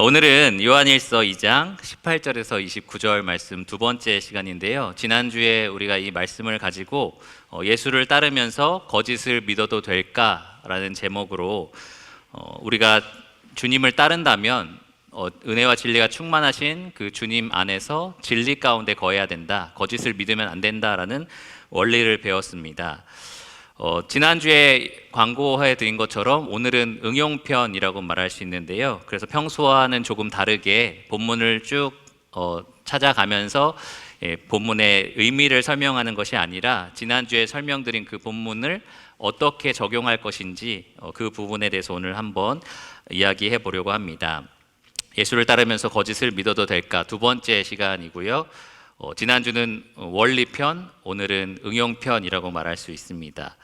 오늘은 요한일서 2장 18절에서 29절 말씀 두 번째 시간인데요. 지난주에 우리가 이 말씀을 가지고 예수를 따르면서 거짓을 믿어도 될까라는 제목으로 우리가 주님을 따른다면 은혜와 진리가 충만하신 그 주님 안에서 진리 가운데 거해야 된다, 거짓을 믿으면 안 된다라는 원리를 배웠습니다. 지난주에 광고해 드린 것처럼 오늘은 응용편이라고 말할 수 있는데요. 그래서 평소와는 조금 다르게 본문을 쭉 찾아가면서 본문의 의미를 설명하는 것이 아니라 지난주에 설명드린 그 본문을 어떻게 적용할 것인지 그 부분에 대해서 오늘 한번 이야기해 보려고 합니다. 예수를 따르면서 거짓을 믿어도 될까? 두 번째 시간이고요. 지난주는 원리편, 오늘은 응용편이라고 말할 수 있습니다.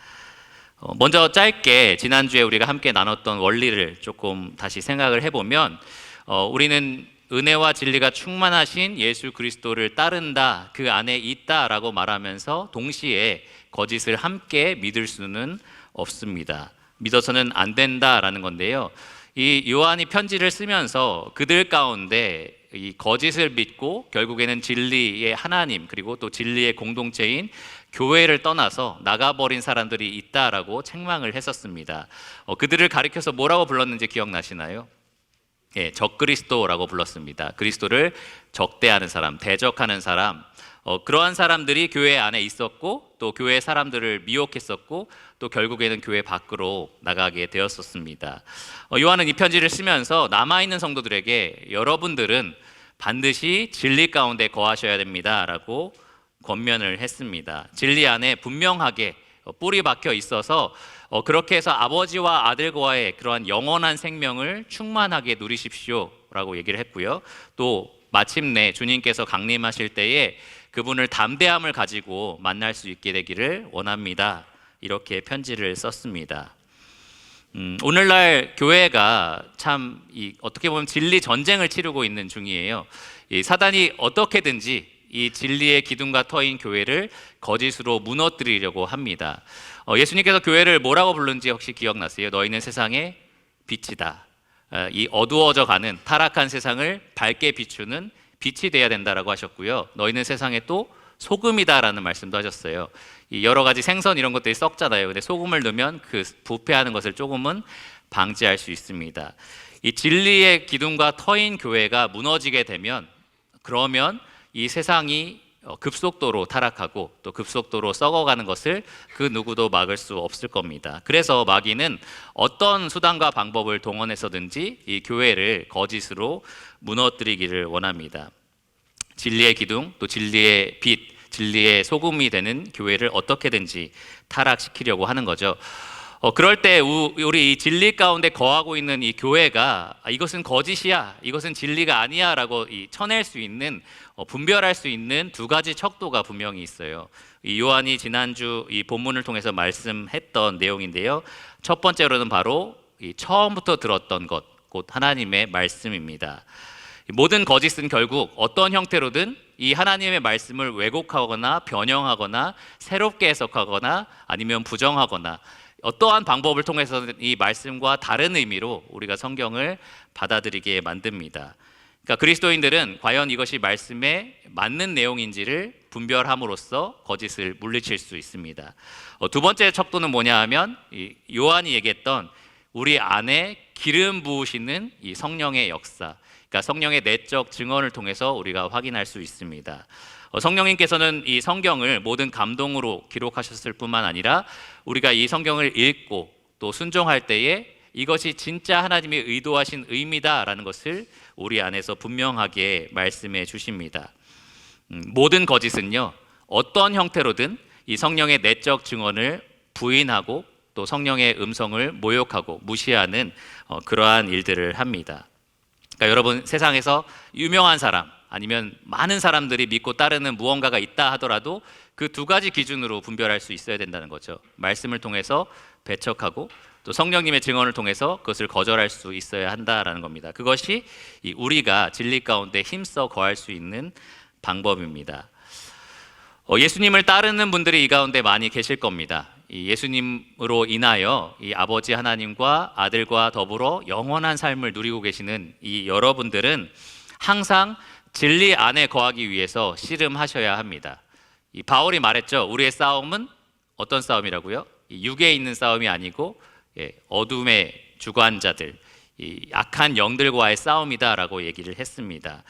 먼저 짧게 지난주에 우리가 함께 나눴던 원리를 조금 다시 생각을 해보면 우리는 은혜와 진리가 충만하신 예수 그리스도를 따른다, 그 안에 있다라고 말하면서 동시에 거짓을 함께 믿을 수는 없습니다. 믿어서는 안 된다라는 건데요. 이 요한이 편지를 쓰면서 그들 가운데 이 거짓을 믿고 결국에는 진리의 하나님 그리고 또 진리의 공동체인 교회를 떠나서 나가버린 사람들이 있다라고 책망을 했었습니다. 그들을 가리켜서 뭐라고 불렀는지 기억나시나요? 적그리스도라고 불렀습니다. 그리스도를 적대하는 사람, 대적하는 사람, 그러한 사람들이 교회 안에 있었고 또 교회 사람들을 미혹했었고 또 결국에는 교회 밖으로 나가게 되었었습니다. 요한은 이 편지를 쓰면서 남아있는 성도들에게 여러분들은 반드시 진리 가운데 거하셔야 됩니다 라고 권면을 했습니다. 진리 안에 분명하게 뿌리 박혀 있어서 그렇게 해서 아버지와 아들과의 그러한 영원한 생명을 충만하게 누리십시오 라고 얘기를 했고요. 또 마침내 주님께서 강림하실 때에 그분을 담대함을 가지고 만날 수 있게 되기를 원합니다. 이렇게 편지를 썼습니다. 오늘날 교회가 참 어떻게 보면 진리 전쟁을 치르고 있는 중이에요. 사단이 어떻게든지 이 진리의 기둥과 터인 교회를 거짓으로 무너뜨리려고 합니다. 예수님께서 교회를 뭐라고 부른지 혹시 기억나세요? 너희는 세상의 빛이다. 이 어두워져 가는 타락한 세상을 밝게 비추는 빛이 되어야 된다라고 하셨고요. 너희는 세상에 또 소금이다라는 말씀도 하셨어요. 여러 가지 생선 이런 것들이 썩잖아요. 근데 소금을 넣으면 그 부패하는 것을 조금은 방지할 수 있습니다. 이 진리의 기둥과 터인 교회가 무너지게 되면 그러면 이 세상이 급속도로 타락하고 또 급속도로 썩어가는 것을 그 누구도 막을 수 없을 겁니다. 그래서 마귀는 어떤 수단과 방법을 동원해서든지 이 교회를 거짓으로 무너뜨리기를 원합니다. 진리의 기둥, 또 진리의 빛, 진리의 소금이 되는 교회를 어떻게든지 타락시키려고 하는 거죠. 그럴 때 우리 이 진리 가운데 거하고 있는 이 교회가 이것은 거짓이야, 이것은 진리가 아니야 라고 쳐낼 수 있는, 분별할 수 있는 두 가지 척도가 분명히 있어요. 이 요한이 지난주 이 본문을 통해서 말씀했던 내용인데요. 첫 번째로는 바로 이 처음부터 들었던 것, 곧 하나님의 말씀입니다. 모든 거짓은 결국 어떤 형태로든 이 하나님의 말씀을 왜곡하거나 변형하거나 새롭게 해석하거나 아니면 부정하거나 어떠한 방법을 통해서는 이 말씀과 다른 의미로 우리가 성경을 받아들이게 만듭니다. 그러니까 그리스도인들은 과연 이것이 말씀에 맞는 내용인지를 분별함으로써 거짓을 물리칠 수 있습니다. 두 번째 척도는 뭐냐 하면 요한이 얘기했던 우리 안에 기름 부으시는 이 성령의 역사, 그러니까 성령의 내적 증언을 통해서 우리가 확인할 수 있습니다. 성령님께서는 이 성경을 모든 감동으로 기록하셨을 뿐만 아니라 우리가 이 성경을 읽고 또 순종할 때에 이것이 진짜 하나님이 의도하신 의미다라는 것을 우리 안에서 분명하게 말씀해 주십니다. 모든 거짓은요, 어떤 형태로든 이 성령의 내적 증언을 부인하고 또 성령의 음성을 모욕하고 무시하는 그러한 일들을 합니다. 그러니까 여러분, 세상에서 유명한 사람 아니면 많은 사람들이 믿고 따르는 무언가가 있다 하더라도 그 두 가지 기준으로 분별할 수 있어야 된다는 거죠. 말씀을 통해서 배척하고 또 성령님의 증언을 통해서 그것을 거절할 수 있어야 한다라는 겁니다. 그것이 우리가 진리 가운데 힘써 거할 수 있는 방법입니다. 예수님을 따르는 분들이 이 가운데 많이 계실 겁니다. 이 예수님으로 인하여 이 아버지 하나님과 아들과 더불어 영원한 삶을 누리고 계시는 이 여러분들은 항상 진리 안에 거하기 위해서 씨름하셔야 합니다. 이 바울이 말했죠. 우리의 싸움은 어떤 싸움이라고요? 이 육에 있는 싸움이 아니고 어둠의 주관자들, 이 악한 영들과의 싸움이다라고 얘기를 했습니다.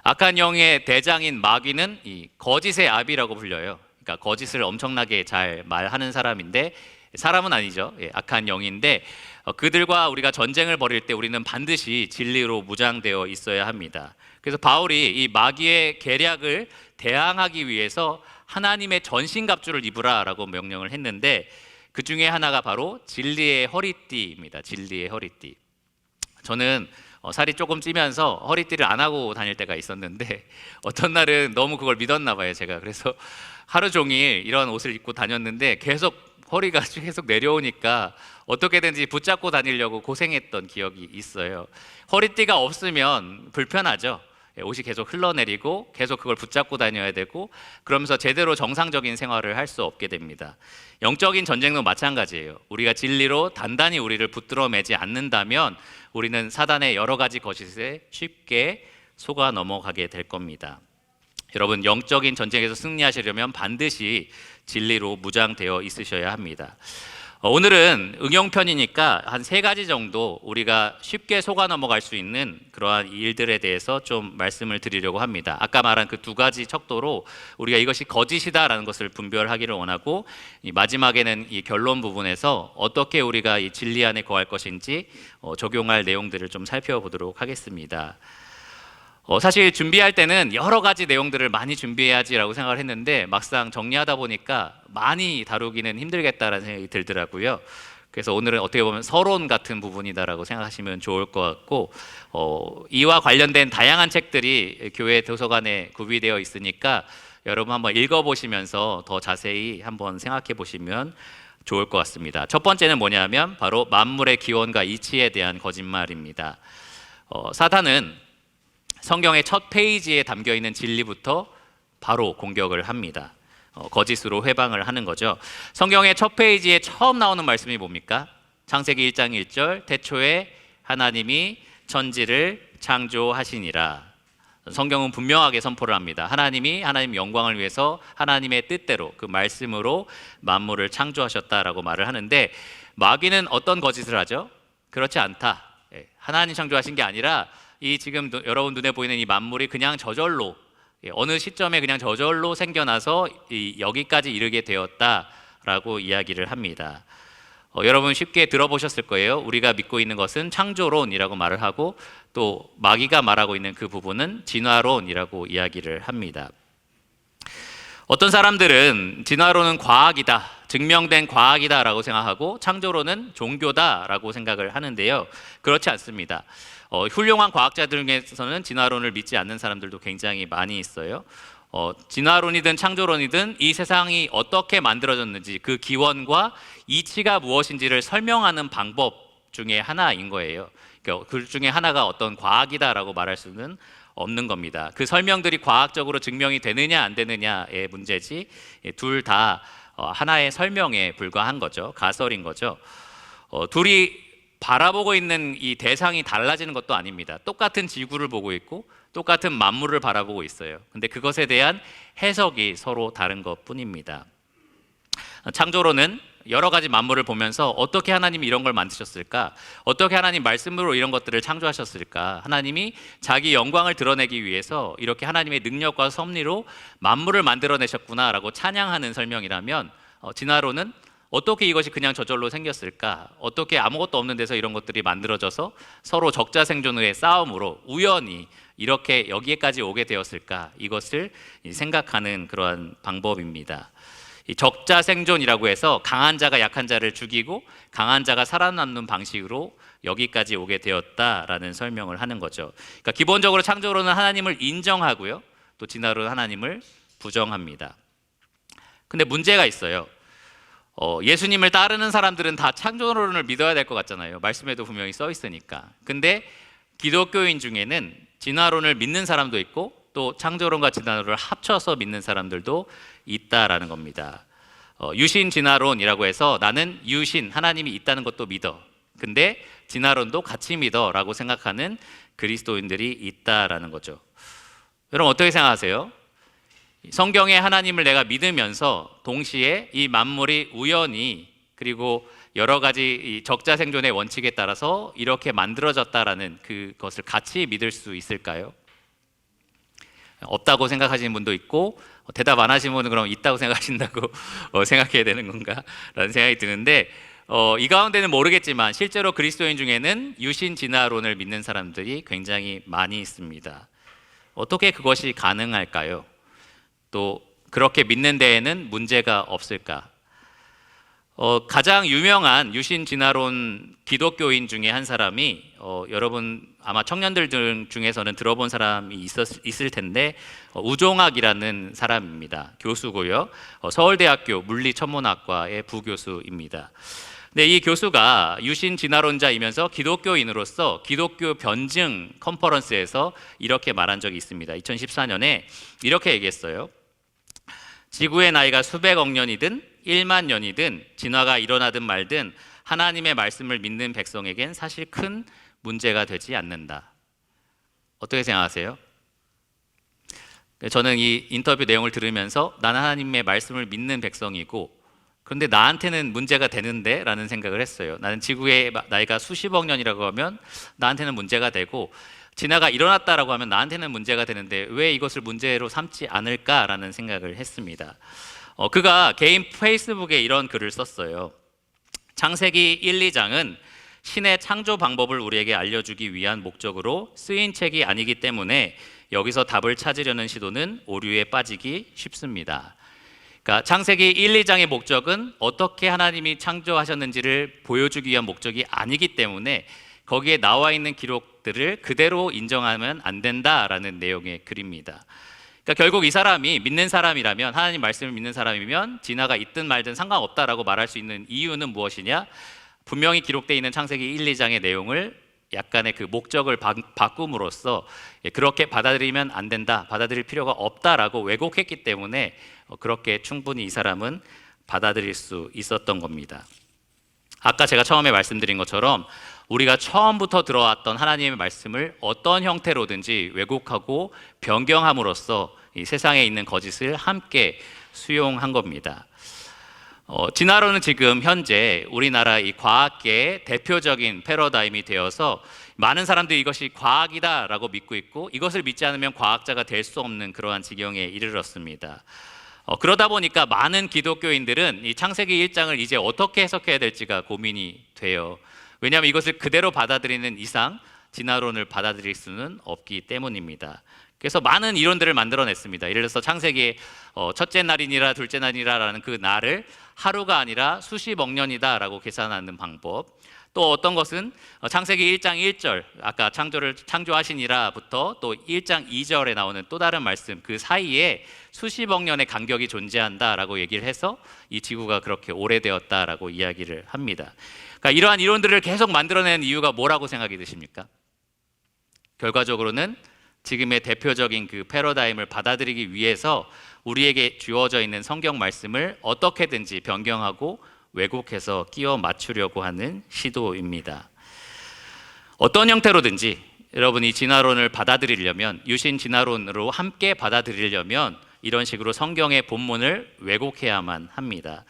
악한 영의 대장인 마귀는 이 거짓의 아비라고 불려요. 그러니까 거짓을 엄청나게 잘 말하는 사람인데, 사람은 아니죠. 악한 영인데 그들과 우리가 전쟁을 벌일 때 우리는 반드시 진리로 무장되어 있어야 합니다. 그래서 바울이 이 마귀의 계략을 대항하기 위해서 하나님의 전신갑주를 입으라라고 명령을 했는데, 그 중에 하나가 바로 진리의 허리띠입니다. 진리의 허리띠. 저는 살이 조금 찌면서 허리띠를 안 하고 다닐 때가 있었는데, 어떤 날은 너무 그걸 믿었나 봐요, 제가. 그래서 하루 종일 이런 옷을 입고 다녔는데 계속 허리가 계속 내려오니까 어떻게든지 붙잡고 다니려고 고생했던 기억이 있어요. 허리띠가 없으면 불편하죠. 옷이 계속 흘러내리고 계속 그걸 붙잡고 다녀야 되고, 그러면서 제대로 정상적인 생활을 할 수 없게 됩니다. 영적인 전쟁도 마찬가지예요. 우리가 진리로 단단히 우리를 붙들어 매지 않는다면 우리는 사단의 여러 가지 거짓에 쉽게 속아 넘어가게 될 겁니다. 여러분, 영적인 전쟁에서 승리하시려면 반드시 진리로 무장되어 있으셔야 합니다. 오늘은 응용편이니까 한 3가지 정도 우리가 쉽게 속아 넘어갈 수 있는 그러한 일들에 대해서 좀 말씀을 드리려고 합니다. 아까 말한 그 2가지 척도로 우리가 이것이 거짓이다라는 것을 분별하기를 원하고, 이 마지막에는 이 결론 부분에서 어떻게 우리가 이 진리 안에 거할 것인지 적용할 내용들을 좀 살펴보도록 하겠습니다. 사실 준비할 때는 여러 가지 내용들을 많이 준비해야지라고 생각을 했는데, 막상 정리하다 보니까 많이 다루기는 힘들겠다라는 생각이 들더라고요. 그래서 오늘은 어떻게 보면 서론 같은 부분이다라고 생각하시면 좋을 것 같고, 이와 관련된 다양한 책들이 교회 도서관에 구비되어 있으니까 여러분 한번 읽어보시면서 더 자세히 한번 생각해 보시면 좋을 것 같습니다. 첫 번째는 뭐냐면 바로 만물의 기원과 이치에 대한 거짓말입니다. 사탄은 성경의 첫 페이지에 담겨있는 진리부터 바로 공격을 합니다. 거짓으로 회방을 하는 거죠. 성경의 첫 페이지에 처음 나오는 말씀이 뭡니까? 창세기 1장 1절, 태초에 하나님이 천지를 창조하시니라. 성경은 분명하게 선포를 합니다. 하나님이 하나님 영광을 위해서 하나님의 뜻대로 그 말씀으로 만물을 창조하셨다라고 말을 하는데, 마귀는 어떤 거짓을 하죠? 그렇지 않다. 하나님 창조하신 게 아니라 이 지금 여러분 눈에 보이는 이 만물이 그냥 저절로, 어느 시점에 그냥 저절로 생겨나서 여기까지 이르게 되었다라고 이야기를 합니다. 여러분 쉽게 들어보셨을 거예요. 우리가 믿고 있는 것은 창조론이라고 말을 하고, 또 마귀가 말하고 있는 그 부분은 진화론이라고 이야기를 합니다. 어떤 사람들은 진화론은 과학이다, 증명된 과학이다라고 생각하고, 창조론은 종교다라고 생각을 하는데요. 그렇지 않습니다. 훌륭한 과학자들 중에서는 진화론을 믿지 않는 사람들도 굉장히 많이 있어요. 진화론이든 창조론이든 이 세상이 어떻게 만들어졌는지, 그 기원과 이치가 무엇인지를 설명하는 방법 중에 하나인 거예요. 그러니까 그 중에 하나가 어떤 과학이다라고 말할 수는 없는 겁니다. 그 설명들이 과학적으로 증명이 되느냐 안 되느냐의 문제지, 둘 다 하나의 설명에 불과한 거죠. 가설인 거죠. 둘이 바라보고 있는 이 대상이 달라지는 것도 아닙니다. 똑같은 지구를 보고 있고 똑같은 만물을 바라보고 있어요. 근데 그것에 대한 해석이 서로 다른 것뿐입니다. 창조론은 여러 가지 만물을 보면서 어떻게 하나님이 이런 걸 만드셨을까? 어떻게 하나님 말씀으로 이런 것들을 창조하셨을까? 하나님이 자기 영광을 드러내기 위해서 이렇게 하나님의 능력과 섭리로 만물을 만들어내셨구나라고 찬양하는 설명이라면, 진화론은 어떻게 이것이 그냥 저절로 생겼을까? 어떻게 아무것도 없는 데서 이런 것들이 만들어져서 서로 적자생존의 싸움으로 우연히 이렇게 여기에까지 오게 되었을까? 이것을 생각하는 그러한 방법입니다. 이 적자생존이라고 해서 강한 자가 약한 자를 죽이고 강한 자가 살아남는 방식으로 여기까지 오게 되었다라는 설명을 하는 거죠. 그러니까 기본적으로 창조론은 하나님을 인정하고요, 또 진화론은 하나님을 부정합니다. 근데 문제가 있어요. 예수님을 따르는 사람들은 다 창조론을 믿어야 될 것 같잖아요. 말씀에도 분명히 써 있으니까. 근데 기독교인 중에는 진화론을 믿는 사람도 있고 또 창조론과 진화론을 합쳐서 믿는 사람들도 있다라는 겁니다. 유신 진화론이라고 해서 나는 유신 하나님이 있다는 것도 믿어. 근데 진화론도 같이 믿어라고 생각하는 그리스도인들이 있다라는 거죠. 여러분 어떻게 생각하세요? 성경의 하나님을 내가 믿으면서 동시에 이 만물이 우연히 그리고 여러 가지 이 적자생존의 원칙에 따라서 이렇게 만들어졌다라는 그것을 같이 믿을 수 있을까요? 없다고 생각하시는 분도 있고 대답 안 하시는 분은 그럼 있다고 생각하신다고 생각해야 되는 건가? 라는 생각이 드는데 이 가운데는 모르겠지만 실제로 그리스도인 중에는 유신 진화론을 믿는 사람들이 굉장히 많이 있습니다. 어떻게 그것이 가능할까요? 또 그렇게 믿는 데에는 문제가 없을까? 가장 유명한 유신 진화론 기독교인 중에 한 사람이 여러분 아마 청년들 중에서는 들어본 사람이 있을 텐데 우종학이라는 사람입니다. 교수고요. 서울대학교 물리천문학과의 부교수입니다. 근데 이 교수가 유신 진화론자이면서 기독교인으로서 기독교 변증 컨퍼런스에서 이렇게 말한 적이 있습니다. 2014년에 이렇게 얘기했어요. 지구의 나이가 수백억 년이든 1만 년이든 진화가 일어나든 말든 하나님의 말씀을 믿는 백성에겐 사실 큰 문제가 되지 않는다. 어떻게 생각하세요? 저는 이 인터뷰 내용을 들으면서 나는 하나님의 말씀을 믿는 백성이고 그런데 나한테는 문제가 되는데? 라는 생각을 했어요. 나는 지구의 나이가 수십억 년이라고 하면 나한테는 문제가 되고 진화가 일어났다라고 하면 나한테는 문제가 되는데 왜 이것을 문제로 삼지 않을까라는 생각을 했습니다. 그가 개인 페이스북에 이런 글을 썼어요. 창세기 1, 2장은 신의 창조 방법을 우리에게 알려주기 위한 목적으로 쓰인 책이 아니기 때문에 여기서 답을 찾으려는 시도는 오류에 빠지기 쉽습니다. 그러니까 창세기 1, 2장의 목적은 어떻게 하나님이 창조하셨는지를 보여주기 위한 목적이 아니기 때문에 거기에 나와 있는 기록들을 그대로 인정하면 안 된다라는 내용의 글입니다. 그러니까 결국 이 사람이 믿는 사람이라면 하나님 말씀을 믿는 사람이면 진화가 있든 말든 상관없다라고 말할 수 있는 이유는 무엇이냐? 분명히 기록되어 있는 창세기 1, 2장의 내용을 약간의 그 목적을 바꿈으로써 그렇게 받아들이면 안 된다, 받아들일 필요가 없다라고 왜곡했기 때문에 그렇게 충분히 이 사람은 받아들일 수 있었던 겁니다. 아까 제가 처음에 말씀드린 것처럼 우리가 처음부터 들어왔던 하나님의 말씀을 어떤 형태로든지 왜곡하고 변경함으로써 이 세상에 있는 거짓을 함께 수용한 겁니다. 진화론은 지금 현재 우리나라 이 과학계의 대표적인 패러다임이 되어서 많은 사람들이 이것이 과학이다라고 믿고 있고 이것을 믿지 않으면 과학자가 될 수 없는 그러한 지경에 이르렀습니다. 그러다 보니까 많은 기독교인들은 이 창세기 1장을 이제 어떻게 해석해야 될지가 고민이 돼요. 왜냐하면 이것을 그대로 받아들이는 이상 진화론을 받아들일 수는 없기 때문입니다. 그래서 많은 이론들을 만들어냈습니다. 예를 들어서 창세기의 첫째 날이니라 둘째 날이라라는 그 날을 하루가 아니라 수십억 년이다라고 계산하는 방법. 또 어떤 것은 창세기 1장 1절 아까 창조를 창조하시니라부터 또 1장 2절에 나오는 또 다른 말씀 그 사이에 수십억 년의 간격이 존재한다라고 얘기를 해서 이 지구가 그렇게 오래되었다라고 이야기를 합니다. 그러니까 이러한 이론들을 계속 만들어낸 이유가 뭐라고 생각이 드십니까? 결과적으로는 지금의 대표적인 그 패러다임을 받아들이기 위해서 우리에게 주어져 있는 성경 말씀을 어떻게든지 변경하고 왜곡해서 끼워 맞추려고 하는 시도입니다. 어떤 형태로든지 여러분이 진화론을 받아들이려면 유신 진화론으로 함께 받아들이려면 이런 식으로 성경의 본문을 왜곡해야만 합니다.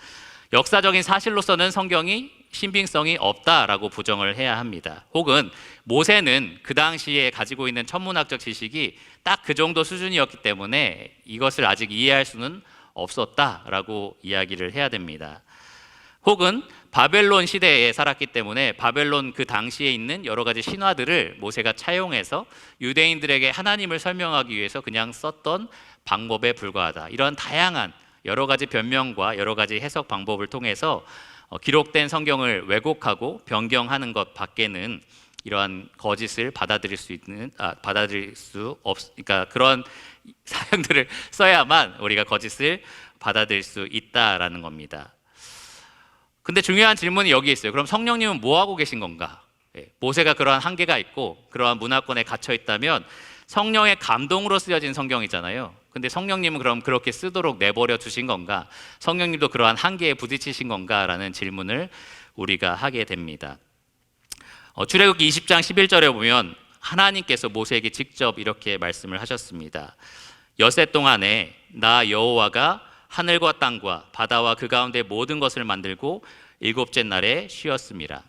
역사적인 사실로서는 성경이 신빙성이 없다라고 부정을 해야 합니다. 혹은 모세는 그 당시에 가지고 있는 천문학적 지식이 딱 그 정도 수준이었기 때문에 이것을 아직 이해할 수는 없었다라고 이야기를 해야 됩니다. 혹은 바벨론 시대에 살았기 때문에 바벨론 그 당시에 있는 여러 가지 신화들을 모세가 차용해서 유대인들에게 하나님을 설명하기 위해서 그냥 썼던 방법에 불과하다. 이런 다양한 여러 가지 변명과 여러 가지 해석 방법을 통해서 기록된 성경을 왜곡하고 변경하는 것 밖에는 이러한 거짓을 받아들일 수 그러니까 그런 사형들을 써야만 우리가 거짓을 받아들일 수 있다라는 겁니다. 근데 중요한 질문이 여기 있어요. 그럼 성령님은 뭐 하고 계신 건가? 모세가 그러한 한계가 있고 그러한 문화권에 갇혀 있다면 성령의 감동으로 쓰여진 성경이잖아요. 근데 성령님은 그럼 그렇게 쓰도록 내버려 두신 건가? 성령님도 그러한 한계에 부딪히신 건가라는 질문을 우리가 하게 됩니다. 출애굽기 20장 11절에 보면 하나님께서 모세에게 직접 이렇게 말씀을 하셨습니다. 엿새 동안에 나 여호와가 하늘과 땅과 바다와 그 가운데 모든 것을 만들고 일곱째 날에 쉬었습니다.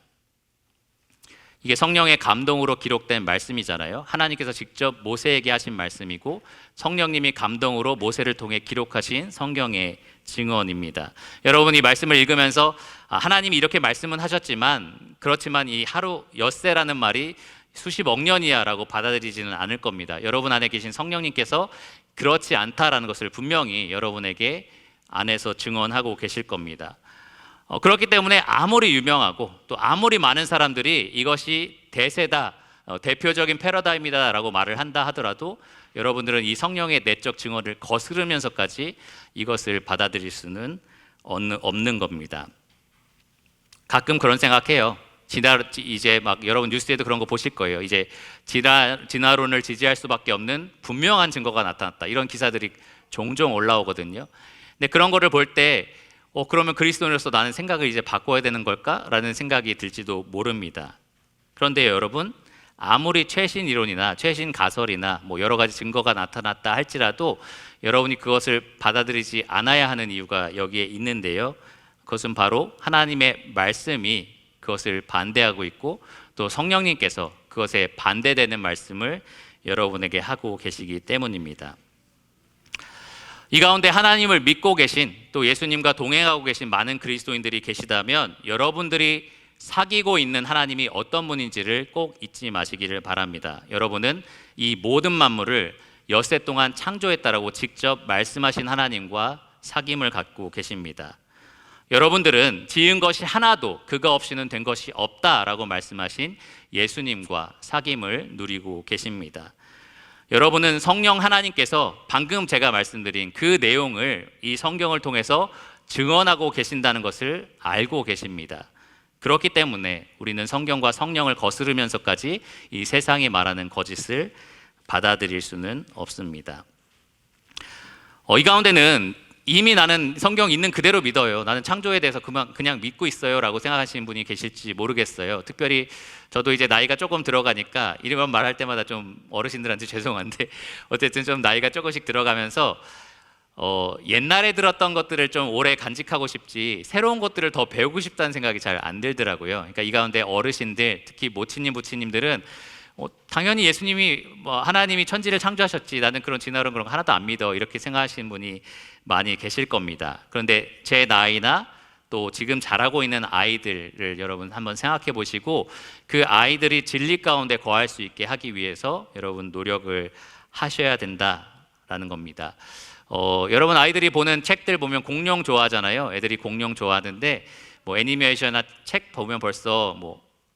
이게 성령의 감동으로 기록된 말씀이잖아요. 하나님께서 직접 모세에게 하신 말씀이고 성령님이 감동으로 모세를 통해 기록하신 성경의 증언입니다. 여러분, 이 말씀을 읽으면서 하나님이 이렇게 말씀은 하셨지만 그렇지만 이 하루 엿새라는 말이 수십억 년이야 라고 받아들이지는 않을 겁니다. 여러분 안에 계신 성령님께서 그렇지 않다라는 것을 분명히 여러분에게 안에서 증언하고 계실 겁니다. 그렇기 때문에 아무리 유명하고 또 아무리 많은 사람들이 이것이 대세다, 대표적인 패러다임이다 라고 말을 한다 하더라도 여러분들은 이 성령의 내적 증언을 거스르면서까지 이것을 받아들일 수는 없는 겁니다. 가끔 그런 생각해요. 이제 막 여러분 뉴스에도 그런 거 보실 거예요. 이제 진화론을 지지할 수밖에 없는 분명한 증거가 나타났다, 이런 기사들이 종종 올라오거든요. 근데 그런 거를 볼 때 그러면 그리스도인으로서 나는 생각을 이제 바꿔야 되는 걸까라는 생각이 들지도 모릅니다. 그런데 여러분, 아무리 최신 이론이나 최신 가설이나 뭐 여러 가지 증거가 나타났다 할지라도 여러분이 그것을 받아들이지 않아야 하는 이유가 여기에 있는데요. 그것은 바로 하나님의 말씀이 그것을 반대하고 있고 또 성령님께서 그것에 반대되는 말씀을 여러분에게 하고 계시기 때문입니다. 이 가운데 하나님을 믿고 계신 또 예수님과 동행하고 계신 많은 그리스도인들이 계시다면 여러분들이 사귀고 있는 하나님이 어떤 분인지를 꼭 잊지 마시기를 바랍니다. 여러분은 이 모든 만물을 엿새 동안 창조했다라고 직접 말씀하신 하나님과 사귐을 갖고 계십니다. 여러분들은 지은 것이 하나도 그가 없이는 된 것이 없다라고 말씀하신 예수님과 사귐을 누리고 계십니다. 여러분은 성령 하나님께서 방금 제가 말씀드린 그 내용을 이 성경을 통해서 증언하고 계신다는 것을 알고 계십니다. 그렇기 때문에 우리는 성경과 성령을 거스르면서까지 이 세상이 말하는 거짓을 받아들일 수는 없습니다. 이 가운데는 이미 나는 성경 있는 그대로 믿어요, 나는 창조에 대해서 그냥 믿고 있어요 라고 생각하시는 분이 계실지 모르겠어요. 특별히 저도 이제 나이가 조금 들어가니까 이런 말할 때마다 좀 어르신들한테 죄송한데 어쨌든 좀 나이가 조금씩 들어가면서 옛날에 들었던 것들을 좀 오래 간직하고 싶지 새로운 것들을 더 배우고 싶다는 생각이 잘 안 들더라고요. 그러니까 이 가운데 어르신들, 특히 모친님, 부친님들은 당연히 예수님이 하나님이 천지를 창조하셨지, 나는 그런 진화론 그런 거 하나도 안 믿어, 이렇게 생각하시는 분이 많이 계실 겁니다. 그런데 제 나이나 또 지금 자라고 있는 아이들을 여러분 한번 생각해 보시고 그 아이들이 진리 가운데 거할 수 있게 하기 위해서 여러분 노력을 하셔야 된다라는 겁니다. 여러분 아이들이 보는 책들 보면 공룡 좋아하잖아요. 애들이 공룡 좋아하는데 애니메이션이나 책 보면 벌써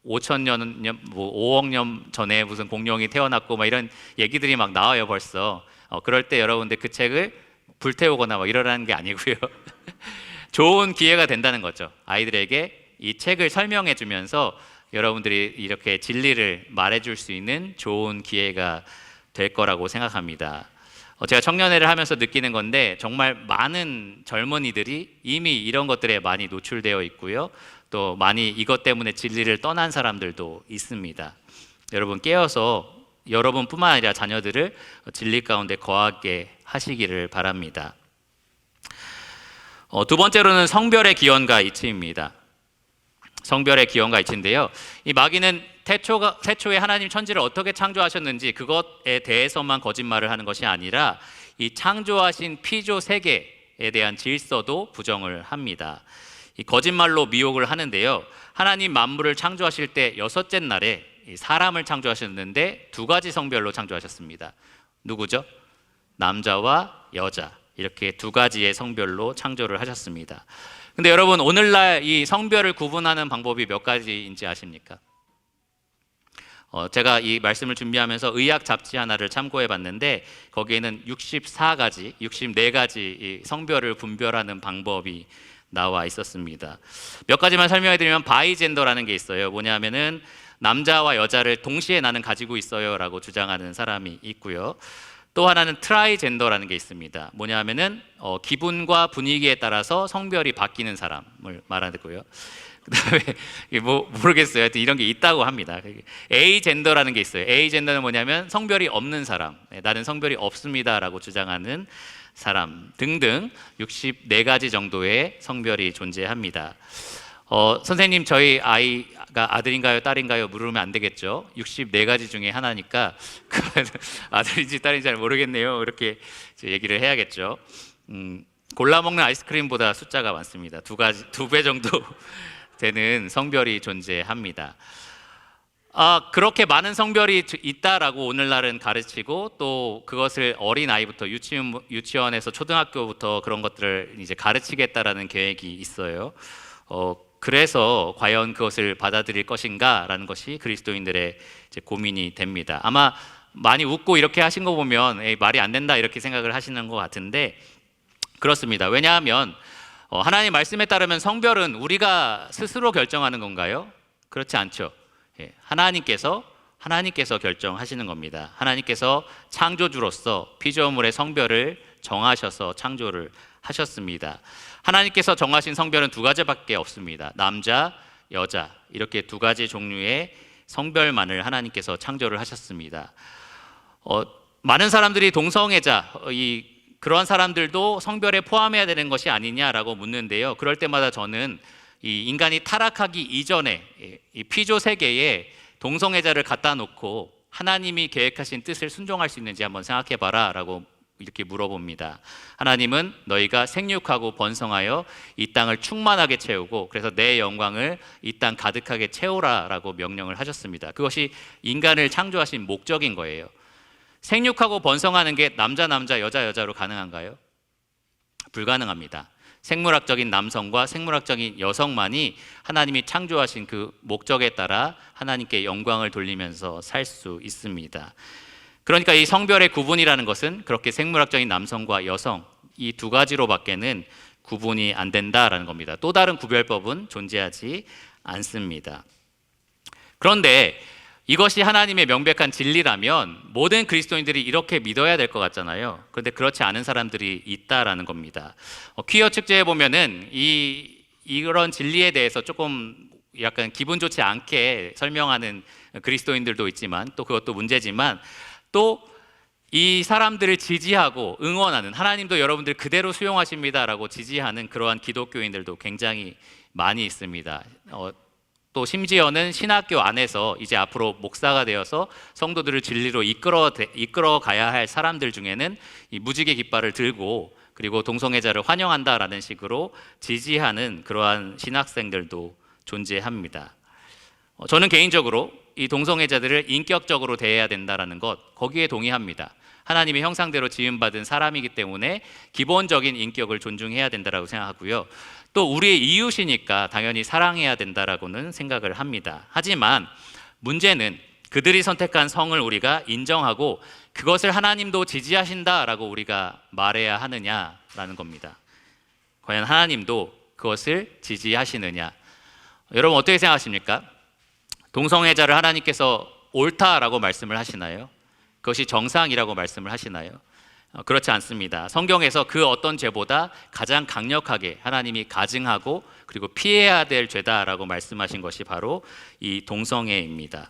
5,000년, 5억 년 전에 무슨 공룡이 태어났고 이런 얘기들이 막 나와요 벌써. 그럴 때 여러분들 그 책을 불태우거나 이러라는 게 아니고요. 좋은 기회가 된다는 거죠. 아이들에게 이 책을 설명해 주면서 여러분들이 이렇게 진리를 말해줄 수 있는 좋은 기회가 될 거라고 생각합니다. 제가 청년회를 하면서 느끼는 건데 정말 많은 젊은이들이 이미 이런 것들에 많이 노출되어 있고요. 또 많이 이것 때문에 진리를 떠난 사람들도 있습니다. 여러분 깨어서 여러분뿐만 아니라 자녀들을 진리 가운데 거하게 하시기를 바랍니다. 두 번째로는 성별의 기원과 이치입니다. 성별의 기원과 이치인데요. 이 마귀는 태초에 하나님 천지를 어떻게 창조하셨는지 그것에 대해서만 거짓말을 하는 것이 아니라 이 창조하신 피조 세계에 대한 질서도 부정을 합니다. 이 거짓말로 미혹을 하는데요. 하나님 만물을 창조하실 때 여섯째 날에 사람을 창조하셨는데 두 가지 성별로 창조하셨습니다. 누구죠? 남자와 여자, 이렇게 두 가지의 성별로 창조를 하셨습니다. 근데 여러분 오늘날 이 성별을 구분하는 방법이 몇 가지인지 아십니까? 제가 이 말씀을 준비하면서 의학 잡지 하나를 참고해 봤는데 거기에는 64가지, 64가지 이 성별을 분별하는 방법이 나와 있었습니다. 몇 가지만 설명해 드리면 바이젠더라는 게 있어요. 뭐냐면은 남자와 여자를 동시에 나는 가지고 있어요 라고 주장하는 사람이 있고요. 또 하나는 트라이젠더라는 게 있습니다. 뭐냐면은 기분과 분위기에 따라서 성별이 바뀌는 사람을 말하고요. 그다음에 모르겠어요. 하여튼 이런 게 있다고 합니다. 에이젠더라는 게 있어요. 에이젠더는 뭐냐면 성별이 없는 사람, 나는 성별이 없습니다라고 주장하는 사람 등등 64가지 정도의 성별이 존재합니다. 선생님, 저희 아이가 아들인가요 딸인가요 물으면 안 되겠죠. 64가지 중에 하나니까 아들인지 딸인지 잘 모르겠네요. 이렇게 얘기를 해야겠죠. 골라 먹는 아이스크림보다 숫자가 많습니다. 2배 정도 되는 성별이 존재합니다. 그렇게 많은 성별이 있다라고 오늘날은 가르치고, 또 그것을 어린 아이부터 유치원에서 초등학교부터 그런 것들을 이제 가르치겠다라는 계획이 있어요. 그래서 과연 그것을 받아들일 것인가라는 것이 그리스도인들의 이제 고민이 됩니다. 아마 많이 웃고 이렇게 하신 거 보면 에이, 말이 안 된다 이렇게 생각을 하시는 것 같은데, 그렇습니다. 왜냐하면 하나님 말씀에 따르면 성별은 우리가 스스로 결정하는 건가요? 그렇지 않죠. 하나님께서 결정하시는 겁니다. 하나님께서 창조주로서 피조물의 성별을 정하셔서 창조를 하셨습니다. 하나님께서 정하신 성별은 2가지밖에 없습니다. 남자, 여자, 이렇게 2가지 종류의 성별만을 하나님께서 창조를 하셨습니다. 많은 사람들이 동성애자, 그런 사람들도 성별에 포함해야 되는 것이 아니냐라고 묻는데요. 그럴 때마다 저는 이 인간이 타락하기 이전에 이 피조 세계에 동성애자를 갖다 놓고 하나님이 계획하신 뜻을 순종할 수 있는지 한번 생각해 봐라 라고 이렇게 물어봅니다. 하나님은 너희가 생육하고 번성하여 이 땅을 충만하게 채우고 그래서 내 영광을 이 땅 가득하게 채우라 라고 명령을 하셨습니다. 그것이 인간을 창조하신 목적인 거예요. 생육하고 번성하는 게 남자 여자로 가능한가요? 불가능합니다. 생물학적인 남성과 생물학적인 여성만이 하나님이 창조하신 그 목적에 따라 하나님께 영광을 돌리면서 살 수 있습니다. 그러니까 이 성별의 구분이라는 것은 그렇게 생물학적인 남성과 여성 이 2가지로밖에는 구분이 안 된다라는 겁니다. 또 다른 구별법은 존재하지 않습니다. 그런데 이것이 하나님의 명백한 진리라면 모든 그리스도인들이 이렇게 믿어야 될 것 같잖아요. 그런데 그렇지 않은 사람들이 있다라는 겁니다. 퀴어 축제에 보면은 이런 진리에 대해서 조금 약간 기분 좋지 않게 설명하는 그리스도인들도 있지만, 또 그것도 문제지만, 또 이 사람들을 지지하고 응원하는, 하나님도 여러분들 그대로 수용하십니다라고 지지하는 그러한 기독교인들도 굉장히 많이 있습니다. 또 심지어는 신학교 안에서 이제 앞으로 목사가 되어서 성도들을 진리로 이끌어 가야 할 사람들 중에는 이 무지개 깃발을 들고 그리고 동성애자를 환영한다라는 식으로 지지하는 그러한 신학생들도 존재합니다. 저는 개인적으로 이 동성애자들을 인격적으로 대해야 된다라는 것, 거기에 동의합니다. 하나님의 형상대로 지음받은 사람이기 때문에 기본적인 인격을 존중해야 된다라고 생각하고요. 또 우리의 이웃이니까 당연히 사랑해야 된다라고는 생각을 합니다. 하지만 문제는 그들이 선택한 성을 우리가 인정하고 그것을 하나님도 지지하신다라고 우리가 말해야 하느냐라는 겁니다. 과연 하나님도 그것을 지지하시느냐? 여러분 어떻게 생각하십니까? 동성애자를 하나님께서 옳다라고 말씀을 하시나요? 그것이 정상이라고 말씀을 하시나요? 그렇지 않습니다. 성경에서 그 어떤 죄보다 가장 강력하게 하나님이 가증하고 그리고 피해야 될 죄다라고 말씀하신 것이 바로 이 동성애입니다.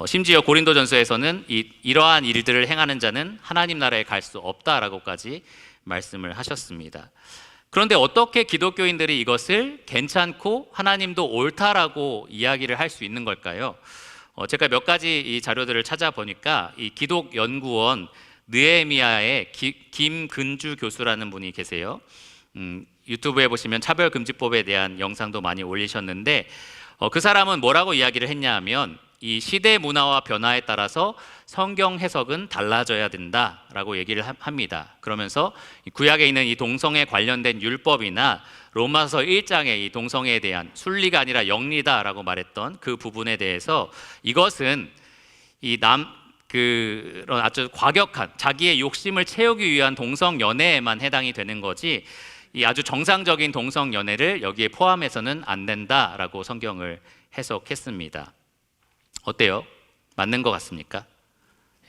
심지어 고린도전서에서는 이러한 일들을 행하는 자는 하나님 나라에 갈 수 없다라고까지 말씀을 하셨습니다. 그런데 어떻게 기독교인들이 이것을 괜찮고 하나님도 옳다라고 이야기를 할 수 있는 걸까요? 제가 몇 가지 이 자료들을 찾아보니까 이 기독연구원 느헤미야의 김근주 교수라는 분이 계세요. 유튜브에 보시면 차별금지법에 대한 영상도 많이 올리셨는데 그 사람은 뭐라고 이야기를 했냐 하면 이 시대 문화와 변화에 따라서 성경 해석은 달라져야 된다라고 얘기를 합니다. 그러면서 구약에 있는 이 동성애 관련된 율법이나 로마서 1장의 이 동성애에 대한 순리가 아니라 영리다라고 말했던 그 부분에 대해서 이것은 그런 아주 과격한 자기의 욕심을 채우기 위한 동성 연애에만 해당이 되는 거지 이 아주 정상적인 동성 연애를 여기에 포함해서는 안 된다라고 성경을 해석했습니다. 어때요? 맞는 것 같습니까?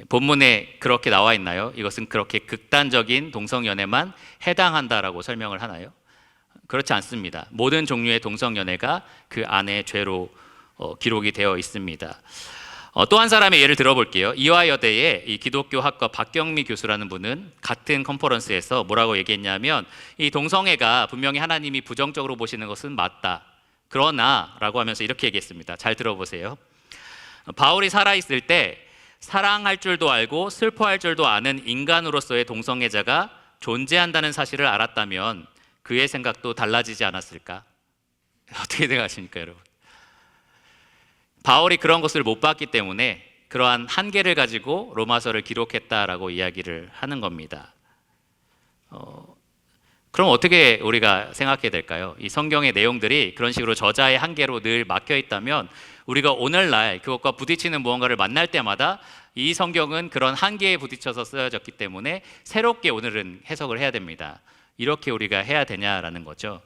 본문에 그렇게 나와 있나요? 이것은 그렇게 극단적인 동성연애만 해당한다라고 설명을 하나요? 그렇지 않습니다. 모든 종류의 동성연애가 그 안에 죄로 기록이 되어 있습니다. 또 한 사람의 예를 들어볼게요. 이화여대의 이 기독교학과 박경미 교수라는 분은 같은 컨퍼런스에서 뭐라고 얘기했냐면, 이 동성애가 분명히 하나님이 부정적으로 보시는 것은 맞다. 그러나 라고 하면서 이렇게 얘기했습니다. 잘 들어보세요. 바울이 살아있을 때 사랑할 줄도 알고 슬퍼할 줄도 아는 인간으로서의 동성애자가 존재한다는 사실을 알았다면 그의 생각도 달라지지 않았을까? 어떻게 생각하십니까, 여러분? 바울이 그런 것을 못 봤기 때문에 그러한 한계를 가지고 로마서를 기록했다라고 이야기를 하는 겁니다. 그럼 어떻게 우리가 생각해야 될까요? 이 성경의 내용들이 그런 식으로 저자의 한계로 늘 막혀 있다면 우리가 오늘날 그것과 부딪히는 무언가를 만날 때마다 이 성경은 그런 한계에 부딪혀서 쓰여졌기 때문에 새롭게 오늘은 해석을 해야 됩니다. 이렇게 우리가 해야 되냐라는 거죠.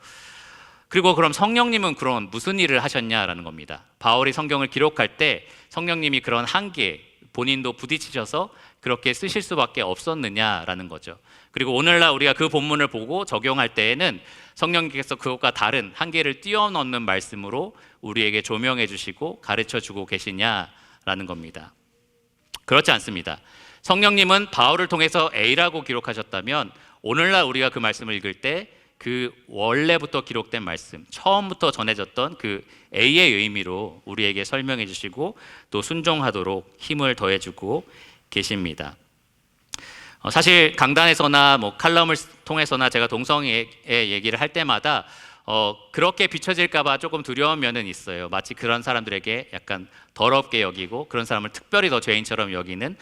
그리고 그럼 성령님은 그럼 무슨 일을 하셨냐라는 겁니다. 바울이 성경을 기록할 때 성령님이 그런 한계, 본인도 부딪히셔서 그렇게 쓰실 수밖에 없었느냐라는 거죠. 그리고 오늘날 우리가 그 본문을 보고 적용할 때에는 성령님께서 그것과 다른 한계를 뛰어넘는 말씀으로 우리에게 조명해 주시고 가르쳐 주고 계시냐라는 겁니다. 그렇지 않습니다. 성령님은 바울을 통해서 A라고 기록하셨다면 오늘날 우리가 그 말씀을 읽을 때 그 원래부터 기록된 말씀, 처음부터 전해졌던 그 A의 의미로 우리에게 설명해 주시고 또 순종하도록 힘을 더해 주고 계십니다. 사실 강단에서나 뭐 칼럼을 통해서나 제가 동성애의 얘기를 할 때마다 그렇게 비춰질까 봐 조금 두려운 면은 있어요. 마치 그런 사람들에게 약간 더럽게 여기고 그런 사람을 특별히 더 죄인처럼 여기는,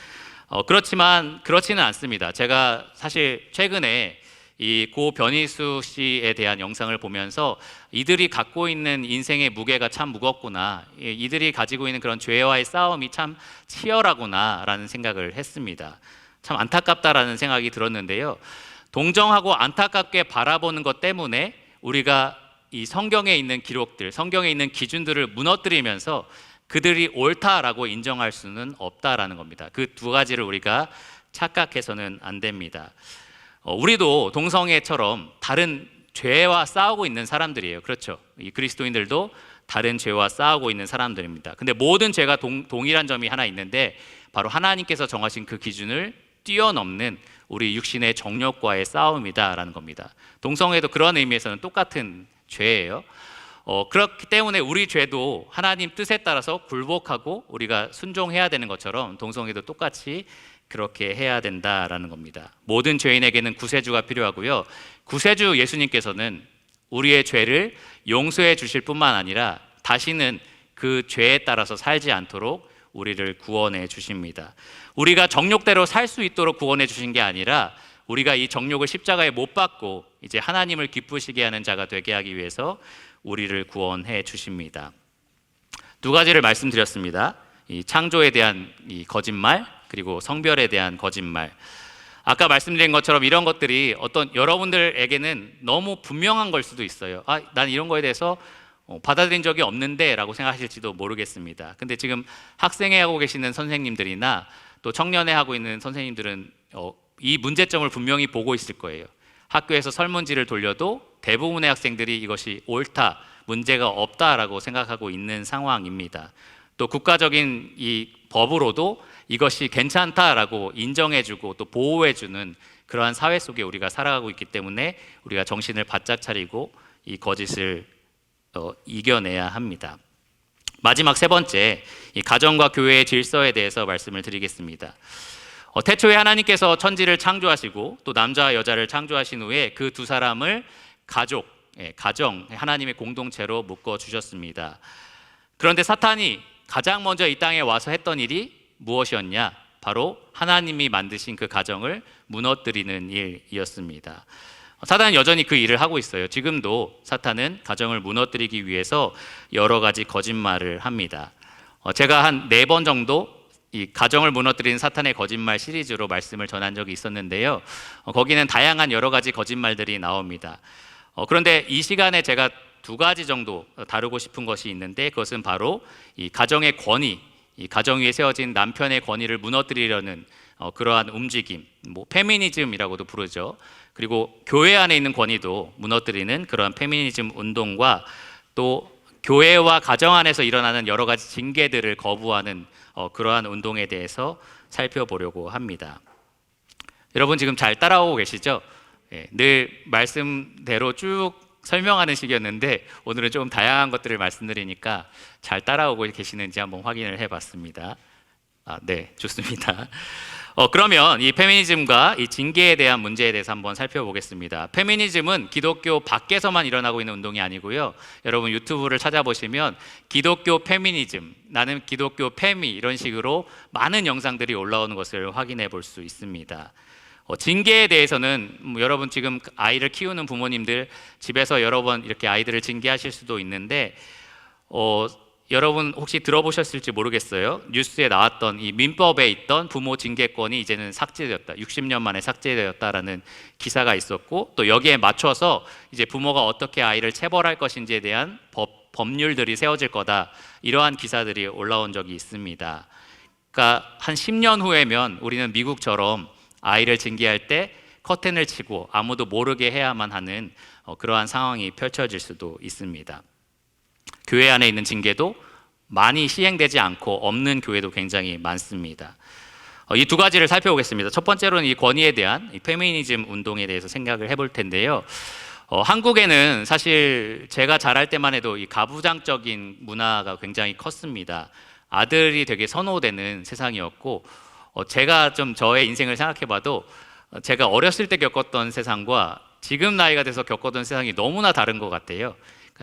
그렇지만 그렇지는 않습니다. 제가 사실 최근에 이 고 변희수 씨에 대한 영상을 보면서 이들이 갖고 있는 인생의 무게가 참 무겁구나, 이들이 가지고 있는 그런 죄와의 싸움이 참 치열하구나 라는 생각을 했습니다. 참 안타깝다라는 생각이 들었는데요. 동정하고 안타깝게 바라보는 것 때문에 우리가 이 성경에 있는 기록들, 성경에 있는 기준들을 무너뜨리면서 그들이 옳다라고 인정할 수는 없다라는 겁니다. 그 두 가지를 우리가 착각해서는 안 됩니다. 우리도 동성애처럼 다른 죄와 싸우고 있는 사람들이에요. 그렇죠? 이 그리스도인들도 다른 죄와 싸우고 있는 사람들입니다. 근데 모든 죄가 동일한 점이 하나 있는데 바로 하나님께서 정하신 그 기준을 뛰어넘는 우리 육신의 정욕과의 싸움이다라는 겁니다. 동성애도 그런 의미에서는 똑같은 죄예요. 그렇기 때문에 우리 죄도 하나님 뜻에 따라서 굴복하고 우리가 순종해야 되는 것처럼 동성애도 똑같이 그렇게 해야 된다라는 겁니다. 모든 죄인에게는 구세주가 필요하고요. 구세주 예수님께서는 우리의 죄를 용서해 주실 뿐만 아니라 다시는 그 죄에 따라서 살지 않도록 우리를 구원해 주십니다. 우리가 정욕대로 살 수 있도록 구원해 주신 게 아니라 우리가 이 정욕을 십자가에 못 박고 이제 하나님을 기쁘시게 하는 자가 되게 하기 위해서 우리를 구원해 주십니다. 두 가지를 말씀드렸습니다. 이 창조에 대한 이 거짓말, 그리고 성별에 대한 거짓말. 아까 말씀드린 것처럼 이런 것들이 어떤 여러분들에게는 너무 분명한 걸 수도 있어요. 난 이런 거에 대해서 받아들인 적이 없는데 라고 생각하실지도 모르겠습니다. 근데 지금 학생회 하고 계시는 선생님들이나 또 청년회 하고 있는 선생님들은 이 문제점을 분명히 보고 있을 거예요. 학교에서 설문지를 돌려도 대부분의 학생들이 이것이 옳다, 문제가 없다라고 생각하고 있는 상황입니다. 또 국가적인 이 법으로도 이것이 괜찮다라고 인정해주고 또 보호해주는 그러한 사회 속에 우리가 살아가고 있기 때문에 우리가 정신을 바짝 차리고 이 거짓을 이겨내야 합니다. 마지막 세 번째, 이 가정과 교회의 질서에 대해서 말씀을 드리겠습니다. 태초에 하나님께서 천지를 창조하시고 또 남자와 여자를 창조하신 후에 그 두 사람을 가정, 하나님의 공동체로 묶어 주셨습니다. 그런데 사탄이 가장 먼저 이 땅에 와서 했던 일이 무엇이었냐? 바로 하나님이 만드신 그 가정을 무너뜨리는 일이었습니다. 사탄은 여전히 그 일을 하고 있어요. 지금도 사탄은 가정을 무너뜨리기 위해서 여러 가지 거짓말을 합니다. 제가 한 4번 정도 이 가정을 무너뜨리는 사탄의 거짓말 시리즈로 말씀을 전한 적이 있었는데요. 거기는 다양한 여러 가지 거짓말들이 나옵니다. 그런데 이 시간에 제가 2가지 정도 다루고 싶은 것이 있는데 그것은 바로 이 가정의 권위, 이 가정 위에 세워진 남편의 권위를 무너뜨리려는 그러한 움직임, 뭐 페미니즘이라고도 부르죠. 그리고 교회 안에 있는 권위도 무너뜨리는 그러한 페미니즘 운동과 또 교회와 가정 안에서 일어나는 여러 가지 징계들을 거부하는 그러한 운동에 대해서 살펴보려고 합니다. 여러분 지금 잘 따라오고 계시죠? 늘 말씀대로 쭉 설명하는 식이었는데 오늘은 좀 다양한 것들을 말씀드리니까 잘 따라오고 계시는지 한번 확인을 해봤습니다. 네, 좋습니다. 그러면 이 페미니즘과 이 징계에 대한 문제에 대해서 한번 살펴보겠습니다. 페미니즘은 기독교 밖에서만 일어나고 있는 운동이 아니고요. 여러분 유튜브를 찾아보시면 기독교 페미니즘, 나는 기독교 페미 이런 식으로 많은 영상들이 올라오는 것을 확인해 볼 수 있습니다. 징계에 대해서는 여러분 지금 아이를 키우는 부모님들 집에서 여러 번 이렇게 아이들을 징계하실 수도 있는데 여러분 혹시 들어보셨을지 모르겠어요. 뉴스에 나왔던 이 민법에 있던 부모 징계권이 이제는 삭제되었다. 60년 만에 삭제되었다라는 기사가 있었고 또 여기에 맞춰서 이제 부모가 어떻게 아이를 체벌할 것인지에 대한 법률들이 세워질 거다. 이러한 기사들이 올라온 적이 있습니다. 그러니까 한 10년 후에면 우리는 미국처럼 아이를 징계할 때 커튼을 치고 아무도 모르게 해야만 하는 그러한 상황이 펼쳐질 수도 있습니다. 교회 안에 있는 징계도 많이 시행되지 않고 없는 교회도 굉장히 많습니다. 이 두 가지를 살펴보겠습니다. 첫 번째로는 이 권위에 대한 이 페미니즘 운동에 대해서 생각을 해볼 텐데요. 한국에는 사실 제가 자랄 때만 해도 이 가부장적인 문화가 굉장히 컸습니다. 아들이 되게 선호되는 세상이었고 제가 좀 저의 인생을 생각해봐도 제가 어렸을 때 겪었던 세상과 지금 나이가 돼서 겪었던 세상이 너무나 다른 것 같아요.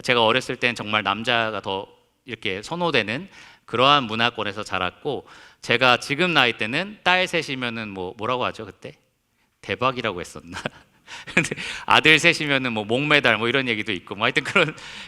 제가 어렸을 때는 정말 남자가 더 이렇게 선호되는 그러한 문화권에서 자랐고 제가 지금 나이 때는 딸 셋이면은 뭐라고 하죠 그때? 대박이라고 했었나? 근데 아들 셋이면은 목메달 이런 얘기도 있고 하여튼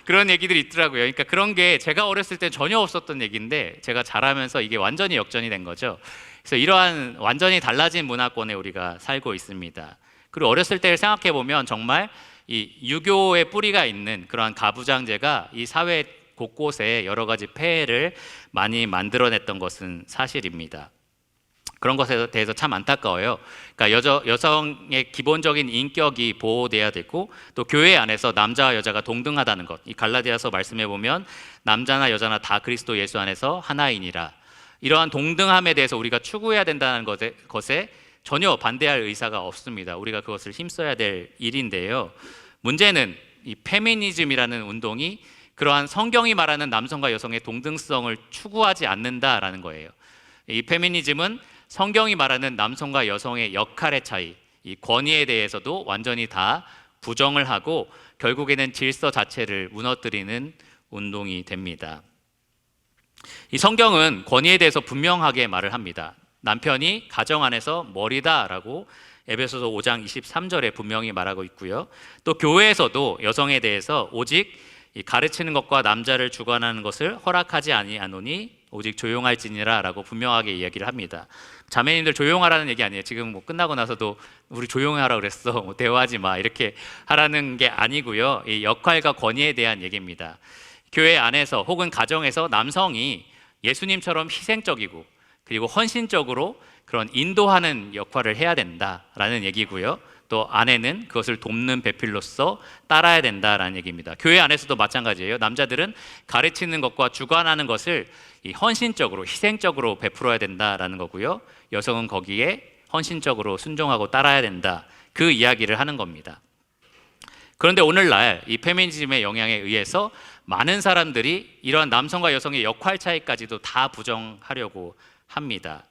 그런 얘기들이 있더라고요. 그러니까 그런 게 제가 어렸을 때 전혀 없었던 얘기인데 제가 자라면서 이게 완전히 역전이 된 거죠. 그래서 이러한 완전히 달라진 문화권에 우리가 살고 있습니다. 그리고 어렸을 때를 생각해 보면 정말 이 유교의 뿌리가 있는 그러한 가부장제가 이 사회 곳곳에 여러 가지 폐해를 많이 만들어냈던 것은 사실입니다. 그런 것에 대해서 참 안타까워요. 그러니까 여성의 기본적인 인격이 보호돼야 되고 또 교회 안에서 남자와 여자가 동등하다는 것. 이 갈라디아서 말씀해 보면 남자나 여자나 다 그리스도 예수 안에서 하나이니라. 이러한 동등함에 대해서 우리가 추구해야 된다는 것에 전혀 반대할 의사가 없습니다. 우리가 그것을 힘써야 될 일인데요. 문제는 이 페미니즘이라는 운동이 그러한 성경이 말하는 남성과 여성의 동등성을 추구하지 않는다라는 거예요. 이 페미니즘은 성경이 말하는 남성과 여성의 역할의 차이, 이 권위에 대해서도 완전히 다 부정을 하고 결국에는 질서 자체를 무너뜨리는 운동이 됩니다. 이 성경은 권위에 대해서 분명하게 말을 합니다. 남편이 가정 안에서 머리다라고 에베소서 5장 23절에 분명히 말하고 있고요. 또 교회에서도 여성에 대해서 오직 가르치는 것과 남자를 주관하는 것을 허락하지 아니하노니 오직 조용할지니라 라고 분명하게 이야기를 합니다. 자매님들 조용하라는 얘기 아니에요. 지금 끝나고 나서도 우리 조용하라 그랬어, 대화하지 마 이렇게 하라는 게 아니고요. 이 역할과 권위에 대한 얘기입니다. 교회 안에서 혹은 가정에서 남성이 예수님처럼 희생적이고 그리고 헌신적으로 그런 인도하는 역할을 해야 된다라는 얘기고요. 또 아내는 그것을 돕는 배필로서 따라야 된다라는 얘기입니다. 교회 안에서도 마찬가지예요. 남자들은 가르치는 것과 주관하는 것을 헌신적으로, 희생적으로 베풀어야 된다라는 거고요. 여성은 거기에 헌신적으로 순종하고 따라야 된다. 그 이야기를 하는 겁니다. 그런데 오늘날 이 페미니즘의 영향에 의해서 많은 사람들이 이러한 남성과 여성의 역할 차이까지도 다 부정하려고 합니다.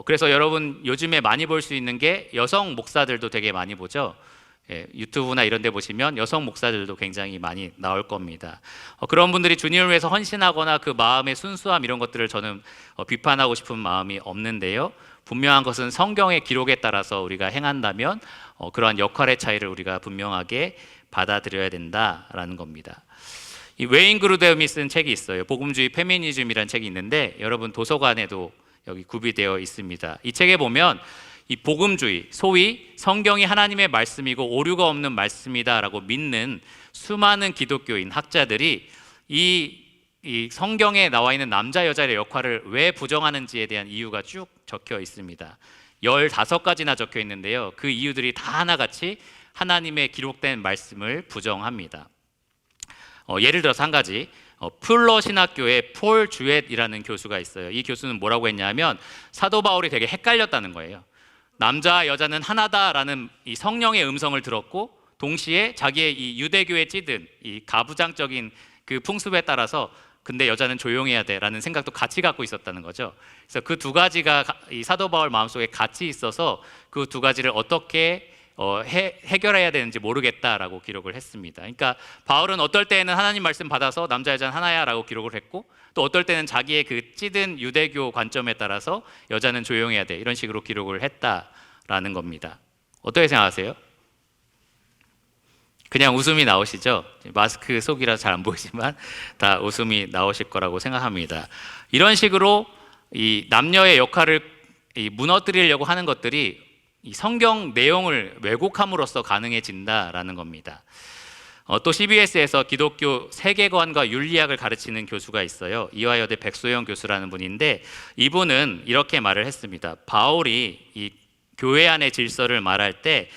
그래서 여러분 요즘에 많이 볼 수 있는 게 여성 목사들도 되게 많이 보죠. 유튜브나 이런 데 보시면 여성 목사들도 굉장히 많이 나올 겁니다. 그런 분들이 주님을 위해서 헌신하거나 그 마음의 순수함 이런 것들을 저는 비판하고 싶은 마음이 없는데요. 분명한 것은 성경의 기록에 따라서 우리가 행한다면 그러한 역할의 차이를 우리가 분명하게 받아들여야 된다라는 겁니다. 이 웨인 그루뎀이 쓴 책이 있어요. 복음주의 페미니즘이라는 책이 있는데 여러분 도서관에도 여기 구비되어 있습니다. 이 책에 보면 이 복음주의, 소위 성경이 하나님의 말씀이고 오류가 없는 말씀이다라고 믿는 수많은 기독교인 학자들이 이 이 성경에 나와 있는 남자 여자의 역할을 왜 부정하는지에 대한 이유가 쭉 적혀 있습니다. 15가지나 적혀 있는데요. 그 이유들이 다 하나같이 하나님의 기록된 말씀을 부정합니다. 예를 들어서 한 가지, 풀러 신학교에 폴 주엣이라는 교수가 있어요. 이 교수는 뭐라고 했냐면 사도 바울이 되게 헷갈렸다는 거예요. 남자 여자는 하나다라는 이 성령의 음성을 들었고 동시에 자기의 이 유대교에 찌든 이 가부장적인 그 풍습에 따라서 근데 여자는 조용해야 돼라는 생각도 같이 갖고 있었다는 거죠. 그래서 그 두 가지가 이 사도 바울 마음속에 같이 있어서 그 두 가지를 어떻게 해결해야 되는지 모르겠다라고 기록을 했습니다. 그러니까 바울은 어떨 때에는 하나님 말씀 받아서 남자 여자는 하나야라고 기록을 했고 또 어떨 때는 자기의 그 찌든 유대교 관점에 따라서 여자는 조용해야 돼 이런 식으로 기록을 했다라는 겁니다. 어떻게 생각하세요? 그냥 웃음이 나오시죠? 마스크 속이라 잘 안 보이지만 다 웃음이 나오실 거라고 생각합니다. 이런 식으로 이 남녀의 역할을 무너뜨리려고 하는 것들이 이 성경 내용을 왜곡함으로써 가능해진다라는 겁니다. 또 CBS에서 기독교 세계관과 윤리학을 가르치는 교수가 있어요. 이화여대 백소영 교수라는 분인데 이분은 이렇게 말을 했습니다. 바울이 이 교회 안의 질서를 말할 때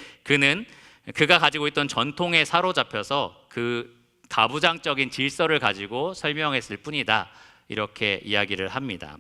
그가 가지고 있던 전통에 사로잡혀서 그 가부장적인 질서를 가지고 설명했을 뿐이다 이렇게 이야기를 합니다.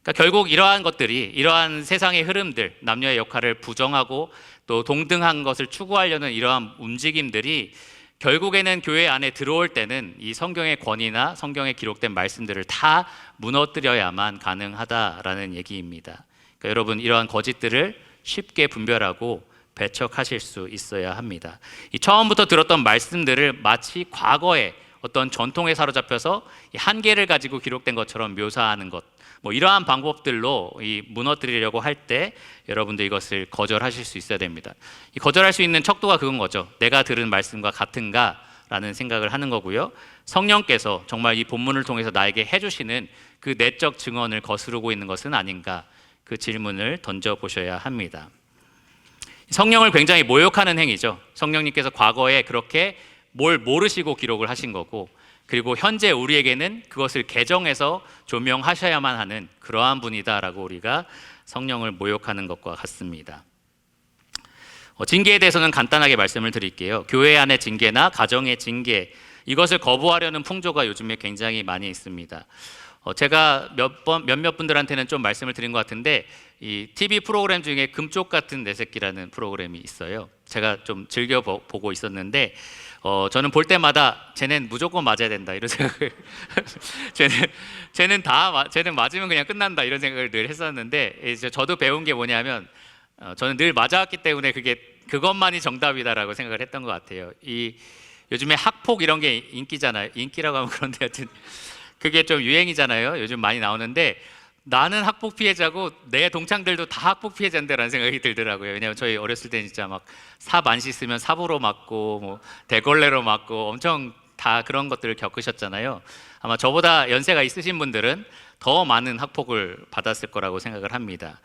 그러니까 결국 이러한 것들이 이러한 세상의 흐름들 남녀의 역할을 부정하고 또 동등한 것을 추구하려는 이러한 움직임들이 결국에는 교회 안에 들어올 때는 이 성경의 권위나 성경에 기록된 말씀들을 다 무너뜨려야만 가능하다라는 얘기입니다. 그러니까 여러분 이러한 거짓들을 쉽게 분별하고 배척하실 수 있어야 합니다. 이 처음부터 들었던 말씀들을 마치 과거의 어떤 전통에 사로잡혀서 한계를 가지고 기록된 것처럼 묘사하는 것, 이러한 방법들로 무너뜨리려고 할 때 여러분들 이것을 거절하실 수 있어야 됩니다. 이 거절할 수 있는 척도가 그건 거죠. 내가 들은 말씀과 같은가라는 생각을 하는 거고요. 성령께서 정말 이 본문을 통해서 나에게 해주시는 그 내적 증언을 거스르고 있는 것은 아닌가 그 질문을 던져보셔야 합니다. 성령을 굉장히 모욕하는 행위죠. 성령님께서 과거에 그렇게 뭘 모르시고 기록을 하신 거고 그리고 현재 우리에게는 그것을 개정해서 조명하셔야만 하는 그러한 분이다라고 우리가 성령을 모욕하는 것과 같습니다. 징계에 대해서는 간단하게 말씀을 드릴게요. 교회 안의 징계나 가정의 징계 이것을 거부하려는 풍조가 요즘에 굉장히 많이 있습니다. 제가 몇몇 분들한테는 좀 말씀을 드린 것 같은데 이 TV 프로그램 중에 금쪽 같은 내 새끼라는 프로그램이 있어요. 제가 좀 즐겨 보고 있었는데 저는 볼 때마다 쟤는 무조건 맞아야 된다 이런 생각을 쟤는 맞으면 그냥 끝난다 이런 생각을 늘 했었는데 이제 저도 배운 게 뭐냐면 저는 늘 맞아왔기 때문에 그것만이 정답이다라고 생각을 했던 것 같아요. 이 요즘에 학폭 이런 게 인기잖아요. 인기라고 하면 그런데 하여튼 그게 좀 유행이잖아요. 요즘 많이 나오는데 나는 학폭 피해자고 내 동창들도 다 학폭 피해자인데라는 생각이 들더라고요. 왜냐하면 저희 어렸을 때 진짜 막 삽 안 씻으면 삽으로 맞고 대걸레로 맞고 엄청 다 그런 것들을 겪으셨잖아요. 아마 저보다 연세가 있으신 분들은 더 많은 학폭을 받았을 거라고 생각을 합니다.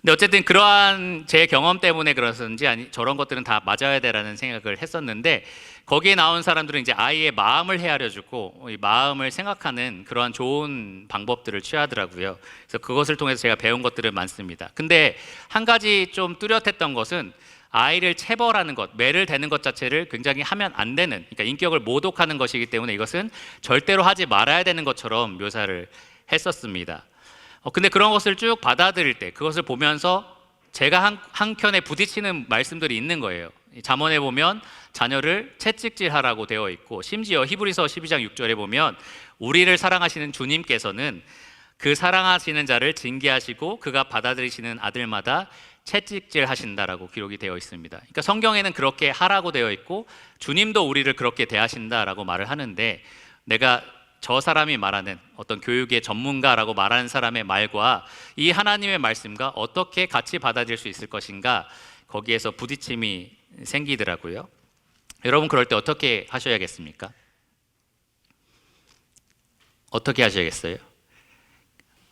근데 어쨌든 그러한 제 경험 때문에 그렇는지 저런 것들은 다 맞아야 되라는 생각을 했었는데 거기에 나온 사람들은 이제 아이의 마음을 헤아려주고 이 마음을 생각하는 그러한 좋은 방법들을 취하더라고요. 그래서 그것을 통해서 제가 배운 것들은 많습니다. 근데 한 가지 좀 뚜렷했던 것은 아이를 체벌하는 것, 매를 대는 것 자체를 굉장히 하면 안 되는, 그러니까 인격을 모독하는 것이기 때문에 이것은 절대로 하지 말아야 되는 것처럼 묘사를 했었습니다. 근데 그런 것을 쭉 받아들일 때 그것을 보면서 제가 한켠에 부딪히는 말씀들이 있는 거예요. 잠언에 보면 자녀를 채찍질하라고 되어 있고 심지어 히브리서 12장 6절에 보면 우리를 사랑하시는 주님께서는 그 사랑하시는 자를 징계하시고 그가 받아들이시는 아들마다 채찍질 하신다라고 기록이 되어 있습니다. 그러니까 성경에는 그렇게 하라고 되어 있고 주님도 우리를 그렇게 대하신다라고 말을 하는데 내가 저 사람이 말하는 어떤 교육의 전문가라고 말하는 사람의 말과 이 하나님의 말씀과 어떻게 같이 받아들일 수 있을 것인가 거기에서 부딪힘이 생기더라고요. 여러분 그럴 때 어떻게 하셔야겠습니까? 어떻게 하셔야겠어요?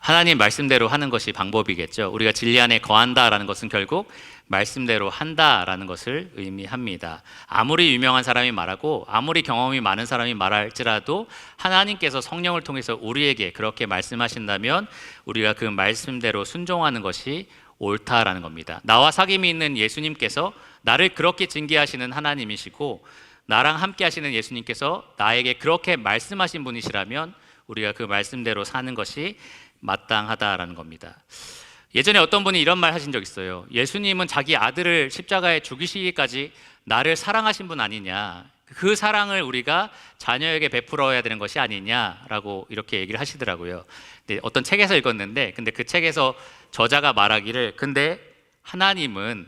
하나님 말씀대로 하는 것이 방법이겠죠. 우리가 진리 안에 거한다라는 것은 결국 말씀대로 한다라는 것을 의미합니다. 아무리 유명한 사람이 말하고 아무리 경험이 많은 사람이 말할지라도 하나님께서 성령을 통해서 우리에게 그렇게 말씀하신다면 우리가 그 말씀대로 순종하는 것이 옳다라는 겁니다. 나와 사귐이 있는 예수님께서 나를 그렇게 징계하시는 하나님이시고 나랑 함께 하시는 예수님께서 나에게 그렇게 말씀하신 분이시라면 우리가 그 말씀대로 사는 것이 마땅하다라는 겁니다. 예전에 어떤 분이 이런 말 하신 적 있어요. 예수님은 자기 아들을 십자가에 죽이시기까지 나를 사랑하신 분 아니냐, 그 사랑을 우리가 자녀에게 베풀어야 되는 것이 아니냐라고 이렇게 얘기를 하시더라고요. 근데 어떤 책에서 읽었는데, 근데 그 책에서 저자가 말하기를, 근데 하나님은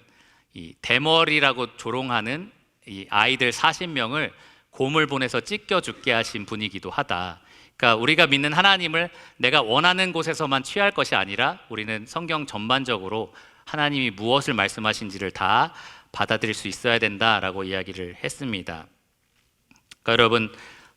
이 대머리라고 조롱하는 이 아이들 40명을 곰을 보내서 찢겨 죽게 하신 분이기도 하다. 그러니까 우리가 믿는 하나님을 내가 원하는 곳에서만 취할 것이 아니라 우리는 성경 전반적으로 하나님이 무엇을 말씀하신지를 다 받아들일 수 있어야 된다라고 이야기를 했습니다. 그러니까 여러분,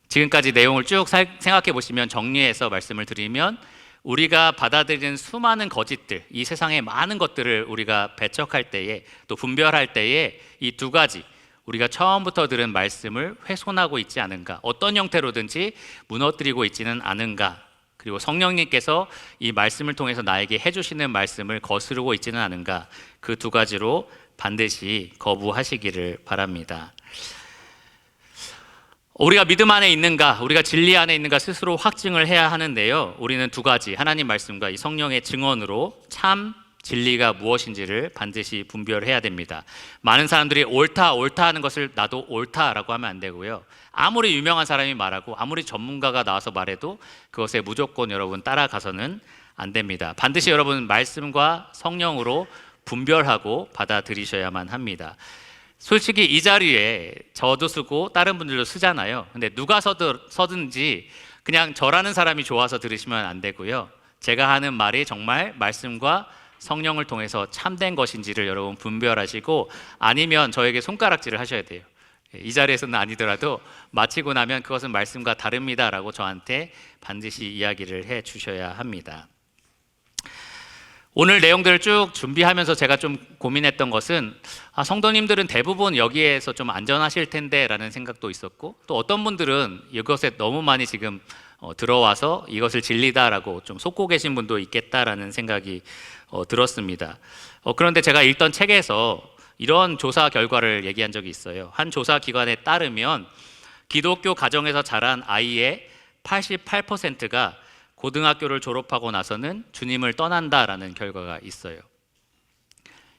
지금까지 내용을 쭉 생각해 보시면, 정리해서 말씀을 드리면, 우리가 받아들이는 수많은 거짓들, 이 세상의 많은 것들을 우리가 배척할 때에, 또 분별할 때에 이 두 가지, 우리가 처음부터 들은 말씀을 훼손하고 있지 않은가, 어떤 형태로든지 무너뜨리고 있지는 않은가, 그리고 성령님께서 이 말씀을 통해서 나에게 해주시는 말씀을 거스르고 있지는 않은가, 그 두 가지로 반드시 거부하시기를 바랍니다. 우리가 믿음 안에 있는가, 우리가 진리 안에 있는가 스스로 확증을 해야 하는데요, 우리는 두 가지, 하나님 말씀과 이 성령의 증언으로 참 진리가 무엇인지를 반드시 분별해야 됩니다. 많은 사람들이 옳다 하는 것을 나도 옳다라고 하면 안 되고요, 아무리 유명한 사람이 말하고 아무리 전문가가 나와서 말해도 그것에 무조건 여러분 따라가서는 안 됩니다. 반드시 여러분 말씀과 성령으로 분별하고 받아들이셔야만 합니다. 솔직히 이 자리에 저도 쓰고 다른 분들도 쓰잖아요. 근데 누가 서든지 그냥 저라는 사람이 좋아서 들으시면 안 되고요, 제가 하는 말이 정말 말씀과 성령을 통해서 참된 것인지를 여러분 분별하시고, 아니면 저에게 손가락질을 하셔야 돼요. 이 자리에서는 아니더라도 마치고 나면 그것은 말씀과 다릅니다라고 저한테 반드시 이야기를 해 주셔야 합니다. 오늘 내용들을 쭉 준비하면서 제가 좀 고민했던 것은, 성도님들은 대부분 여기에서 좀 안전하실 텐데 라는 생각도 있었고, 또 어떤 분들은 이것에 너무 많이 지금 들어와서 이것을 진리다라고 좀 속고 계신 분도 있겠다라는 생각이 들었습니다. 그런데 제가 읽던 책에서 이런 조사 결과를 얘기한 적이 있어요. 한 조사 기관에 따르면 기독교 가정에서 자란 아이의 88%가 고등학교를 졸업하고 나서는 주님을 떠난다라는 결과가 있어요.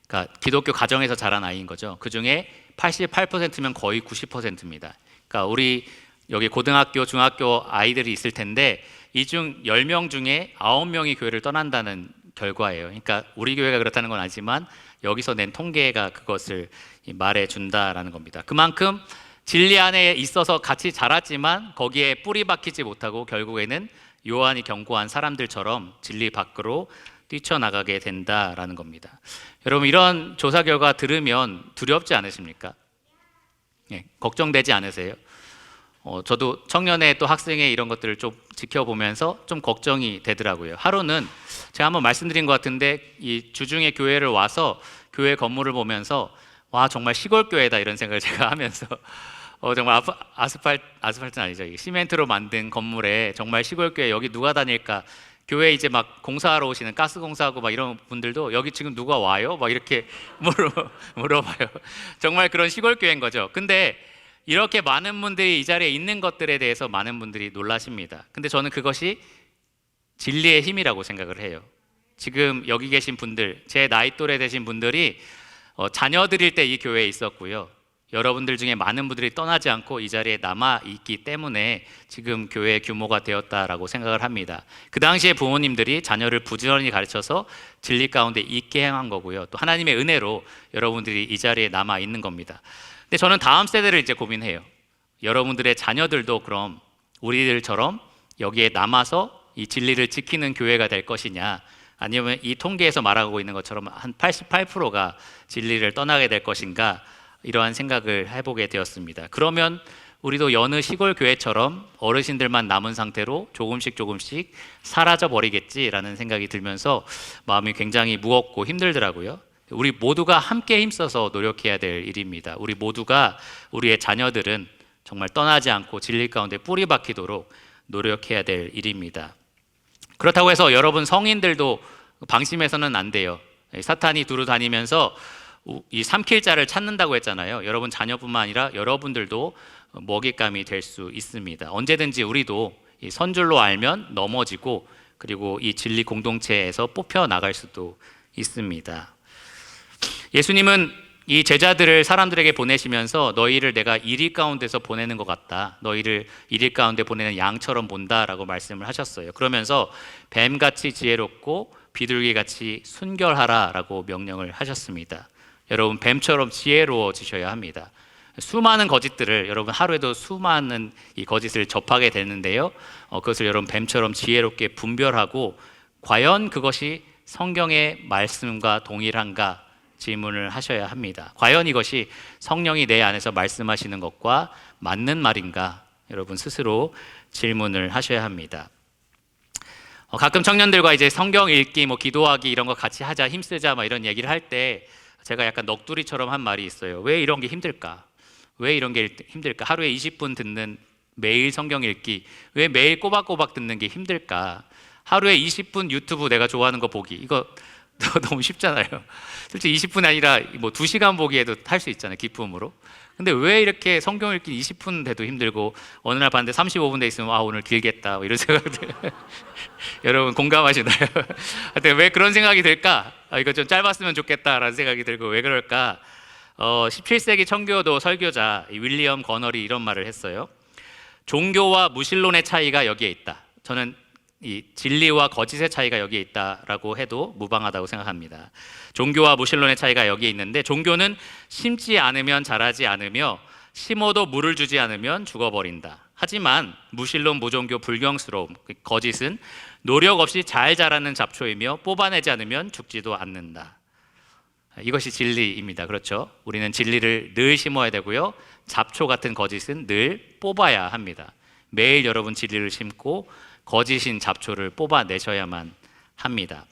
그러니까 기독교 가정에서 자란 아이인 거죠. 그 중에 88%면 거의 90%입니다. 그러니까 우리 여기 고등학교, 중학교 아이들이 있을 텐데 이 중 10명 중에 9명이 교회를 떠난다는 결과예요. 그러니까 우리 교회가 그렇다는 건 아니지만 여기서 낸 통계가 그것을 말해준다라는 겁니다. 그만큼 진리 안에 있어서 같이 자랐지만 거기에 뿌리 박히지 못하고 결국에는 요한이 경고한 사람들처럼 진리 밖으로 뛰쳐나가게 된다라는 겁니다. 여러분, 이런 조사 결과 들으면 두렵지 않으십니까? 걱정되지 않으세요? 저도 청년회 또 학생회 이런 것들을 좀 지켜보면서 좀 걱정이 되더라고요. 하루는 제가 한번 말씀드린 것 같은데 이 주중에 교회를 와서 교회 건물을 보면서 와, 정말 시골 교회다 이런 생각을 제가 하면서 정말 아스팔트는 아니죠, 시멘트로 만든 건물에 정말 시골 교회, 여기 누가 다닐까? 교회 이제 막 공사하러 오시는, 가스 공사하고 막 이런 분들도 여기 지금 누가 와요? 막 이렇게 물어봐요. 정말 그런 시골 교회인 거죠. 근데 이렇게 많은 분들이 이 자리에 있는 것들에 대해서 많은 분들이 놀라십니다. 근데 저는 그것이 진리의 힘이라고 생각을 해요. 지금 여기 계신 분들, 제 나이 또래 되신 분들이 자녀들일 때 이 교회에 있었고요, 여러분들 중에 많은 분들이 떠나지 않고 이 자리에 남아있기 때문에 지금 교회의 규모가 되었다라고 생각을 합니다. 그 당시에 부모님들이 자녀를 부지런히 가르쳐서 진리 가운데 있게 행한 거고요, 또 하나님의 은혜로 여러분들이 이 자리에 남아있는 겁니다. 근데 저는 다음 세대를 이제 고민해요. 여러분들의 자녀들도 그럼 우리들처럼 여기에 남아서 이 진리를 지키는 교회가 될 것이냐, 아니면 이 통계에서 말하고 있는 것처럼 한 88%가 진리를 떠나게 될 것인가, 이러한 생각을 해보게 되었습니다. 그러면 우리도 여느 시골 교회처럼 어르신들만 남은 상태로 조금씩 사라져 버리겠지라는 생각이 들면서 마음이 굉장히 무겁고 힘들더라고요. 우리 모두가 함께 힘써서 노력해야 될 일입니다. 우리 모두가 우리의 자녀들은 정말 떠나지 않고 진리 가운데 뿌리 박히도록 노력해야 될 일입니다. 그렇다고 해서 여러분 성인들도 방심해서는 안 돼요. 사탄이 두루 다니면서 이 삼킬 자를 찾는다고 했잖아요. 여러분 자녀뿐만 아니라 여러분들도 먹잇감이 될 수 있습니다. 언제든지 우리도 이 선줄로 알면 넘어지고 그리고 이 진리 공동체에서 뽑혀 나갈 수도 있습니다. 예수님은 이 제자들을 사람들에게 보내시면서 너희를 내가 이리 가운데서 보내는 것 같다. 너희를 이리 가운데 보내는 양처럼 본다라고 말씀을 하셨어요. 그러면서 뱀같이 지혜롭고 비둘기같이 순결하라라고 명령을 하셨습니다. 여러분 뱀처럼 지혜로워지셔야 합니다. 수많은 거짓들을 여러분 하루에도 수많은 이 거짓을 접하게 되는데요. 그것을 여러분 뱀처럼 지혜롭게 분별하고 과연 그것이 성경의 말씀과 동일한가 질문을 하셔야 합니다. 과연 이것이 성령이 내 안에서 말씀하시는 것과 맞는 말인가? 여러분 스스로 질문을 하셔야 합니다. 가끔 청년들과 이제 성경 읽기, 기도하기 이런 거 같이 하자, 힘쓰자 이런 얘기를 할 때 제가 약간 넋두리처럼 한 말이 있어요. 왜 이런 게 힘들까? 왜 이런 게 힘들까? 하루에 20분 듣는 매일 성경 읽기, 왜 매일 꼬박꼬박 듣는 게 힘들까? 하루에 20분 유튜브 내가 좋아하는 거 보기, 이거 너무 쉽잖아요. 솔직히 20분이 아니라 2시간 보기에도 할 수 있잖아요, 기쁨으로. 근데 왜 이렇게 성경 읽기 20분 돼도 힘들고 어느 날 봤는데 35분 돼 있으면 아 오늘 길겠다 이런 생각들 여러분 공감하시나요? 하여튼 왜 그런 생각이 들까? 이거 좀 짧았으면 좋겠다라는 생각이 들고 왜 그럴까? 17세기 청교도 설교자 윌리엄 거너리 이런 말을 했어요. 종교와 무신론의 차이가 여기에 있다. 저는 이 진리와 거짓의 차이가 여기에 있다라고 해도 무방하다고 생각합니다. 종교와 무신론의 차이가 여기에 있는데 종교는 심지 않으면 자라지 않으며 심어도 물을 주지 않으면 죽어버린다. 하지만 무신론, 무종교, 불경스러움, 거짓은 노력 없이 잘 자라는 잡초이며 뽑아내지 않으면 죽지도 않는다. 이것이 진리입니다. 그렇죠? 우리는 진리를 늘 심어야 되고요. 잡초 같은 거짓은 늘 뽑아야 합니다. 매일 여러분 진리를 심고 거짓인 잡초를 뽑아내셔야만 합니다.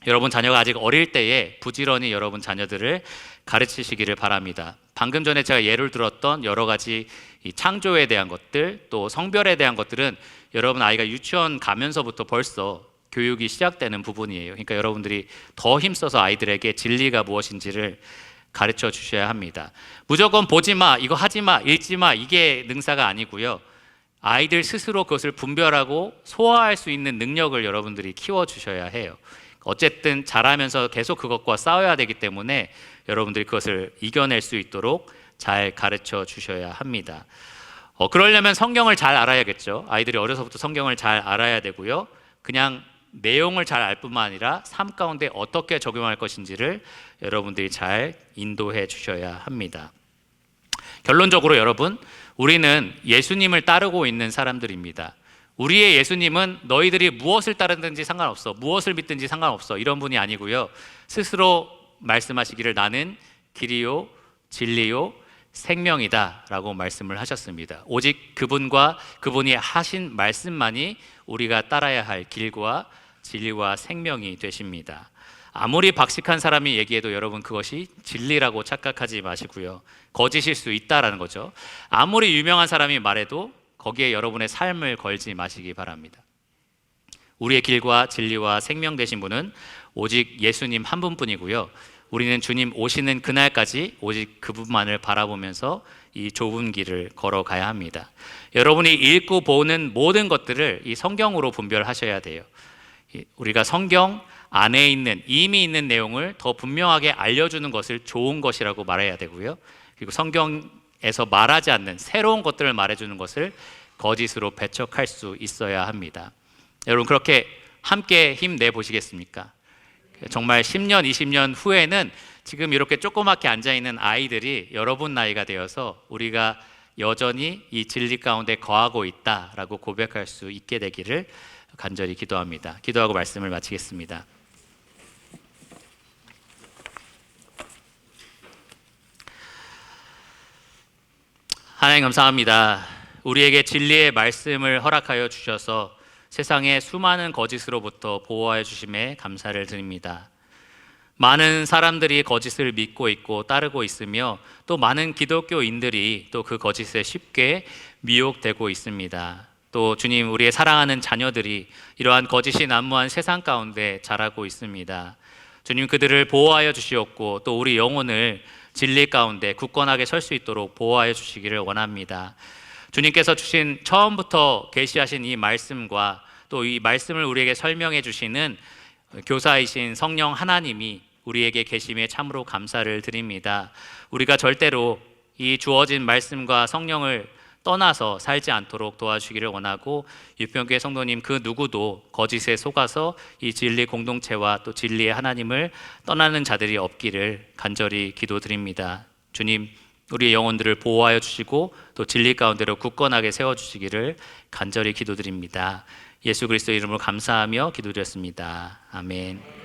여러분 자녀가 아직 어릴 때에 부지런히 여러분 자녀들을 가르치시기를 바랍니다. 방금 전에 제가 예를 들었던 여러 가지 이 창조에 대한 것들, 또 성별에 대한 것들은 여러분 아이가 유치원 가면서부터 벌써 교육이 시작되는 부분이에요. 그러니까 여러분들이 더 힘써서 아이들에게 진리가 무엇인지를 가르쳐 주셔야 합니다. 무조건 보지 마, 이거 하지 마, 읽지 마, 이게 능사가 아니고요. 아이들 스스로 그것을 분별하고 소화할 수 있는 능력을 여러분들이 키워주셔야 해요. 어쨌든 자라면서 계속 그것과 싸워야 되기 때문에 여러분들이 그것을 이겨낼 수 있도록 잘 가르쳐 주셔야 합니다. 그러려면 성경을 잘 알아야겠죠. 아이들이 어려서부터 성경을 잘 알아야 되고요. 그냥 내용을 잘 알 뿐만 아니라 삶 가운데 어떻게 적용할 것인지를 여러분들이 잘 인도해 주셔야 합니다. 결론적으로 여러분, 우리는 예수님을 따르고 있는 사람들입니다. 우리의 예수님은 너희들이 무엇을 따르든지 상관없어, 무엇을 믿든지 상관없어 이런 분이 아니고요. 스스로 말씀하시기를 나는 길이요 진리요 생명이다 라고 말씀을 하셨습니다. 오직 그분과 그분이 하신 말씀만이 우리가 따라야 할 길과 진리와 생명이 되십니다. 아무리 박식한 사람이 얘기해도 여러분 그것이 진리라고 착각하지 마시고요. 거짓일 수 있다라는 거죠. 아무리 유명한 사람이 말해도 거기에 여러분의 삶을 걸지 마시기 바랍니다. 우리의 길과 진리와 생명 되신 분은 오직 예수님 한 분뿐이고요. 우리는 주님 오시는 그날까지 오직 그분만을 바라보면서 이 좁은 길을 걸어가야 합니다. 여러분이 읽고 보는 모든 것들을 이 성경으로 분별하셔야 돼요. 우리가 성경 안에 있는 이미 있는 내용을 더 분명하게 알려주는 것을 좋은 것이라고 말해야 되고요. 그리고 성경에서 말하지 않는 새로운 것들을 말해주는 것을 거짓으로 배척할 수 있어야 합니다. 여러분 그렇게 함께 힘내 보시겠습니까? 정말 10년, 20년 후에는 지금 이렇게 조그맣게 앉아있는 아이들이 여러분 나이가 되어서 우리가 여전히 이 진리 가운데 거하고 있다라고 고백할 수 있게 되기를 간절히 기도합니다. 기도하고 말씀을 마치겠습니다. 하나님 감사합니다. 우리에게 진리의 말씀을 허락하여 주셔서 세상의 수많은 거짓으로부터 보호하여 주심에 감사를 드립니다. 많은 사람들이 거짓을 믿고 있고 따르고 있으며 또 많은 기독교인들이 또 그 거짓에 쉽게 미혹되고 있습니다. 또 주님, 우리의 사랑하는 자녀들이 이러한 거짓이 난무한 세상 가운데 자라고 있습니다. 주님, 그들을 보호하여 주시옵고 또 우리 영혼을 진리 가운데 굳건하게 설 수 있도록 보호하여 주시기를 원합니다. 주님께서 주신 처음부터 계시하신 이 말씀과 또 이 말씀을 우리에게 설명해 주시는 교사이신 성령 하나님이 우리에게 계심에 참으로 감사를 드립니다. 우리가 절대로 이 주어진 말씀과 성령을 떠나서 살지 않도록 도와주기를 원하고, 유평교회 성도님 그 누구도 거짓에 속아서 이 진리 공동체와 또 진리의 하나님을 떠나는 자들이 없기를 간절히 기도드립니다. 주님, 우리의 영혼들을 보호하여 주시고 또 진리 가운데로 굳건하게 세워주시기를 간절히 기도드립니다. 예수 그리스도 이름으로 감사하며 기도드렸습니다. 아멘.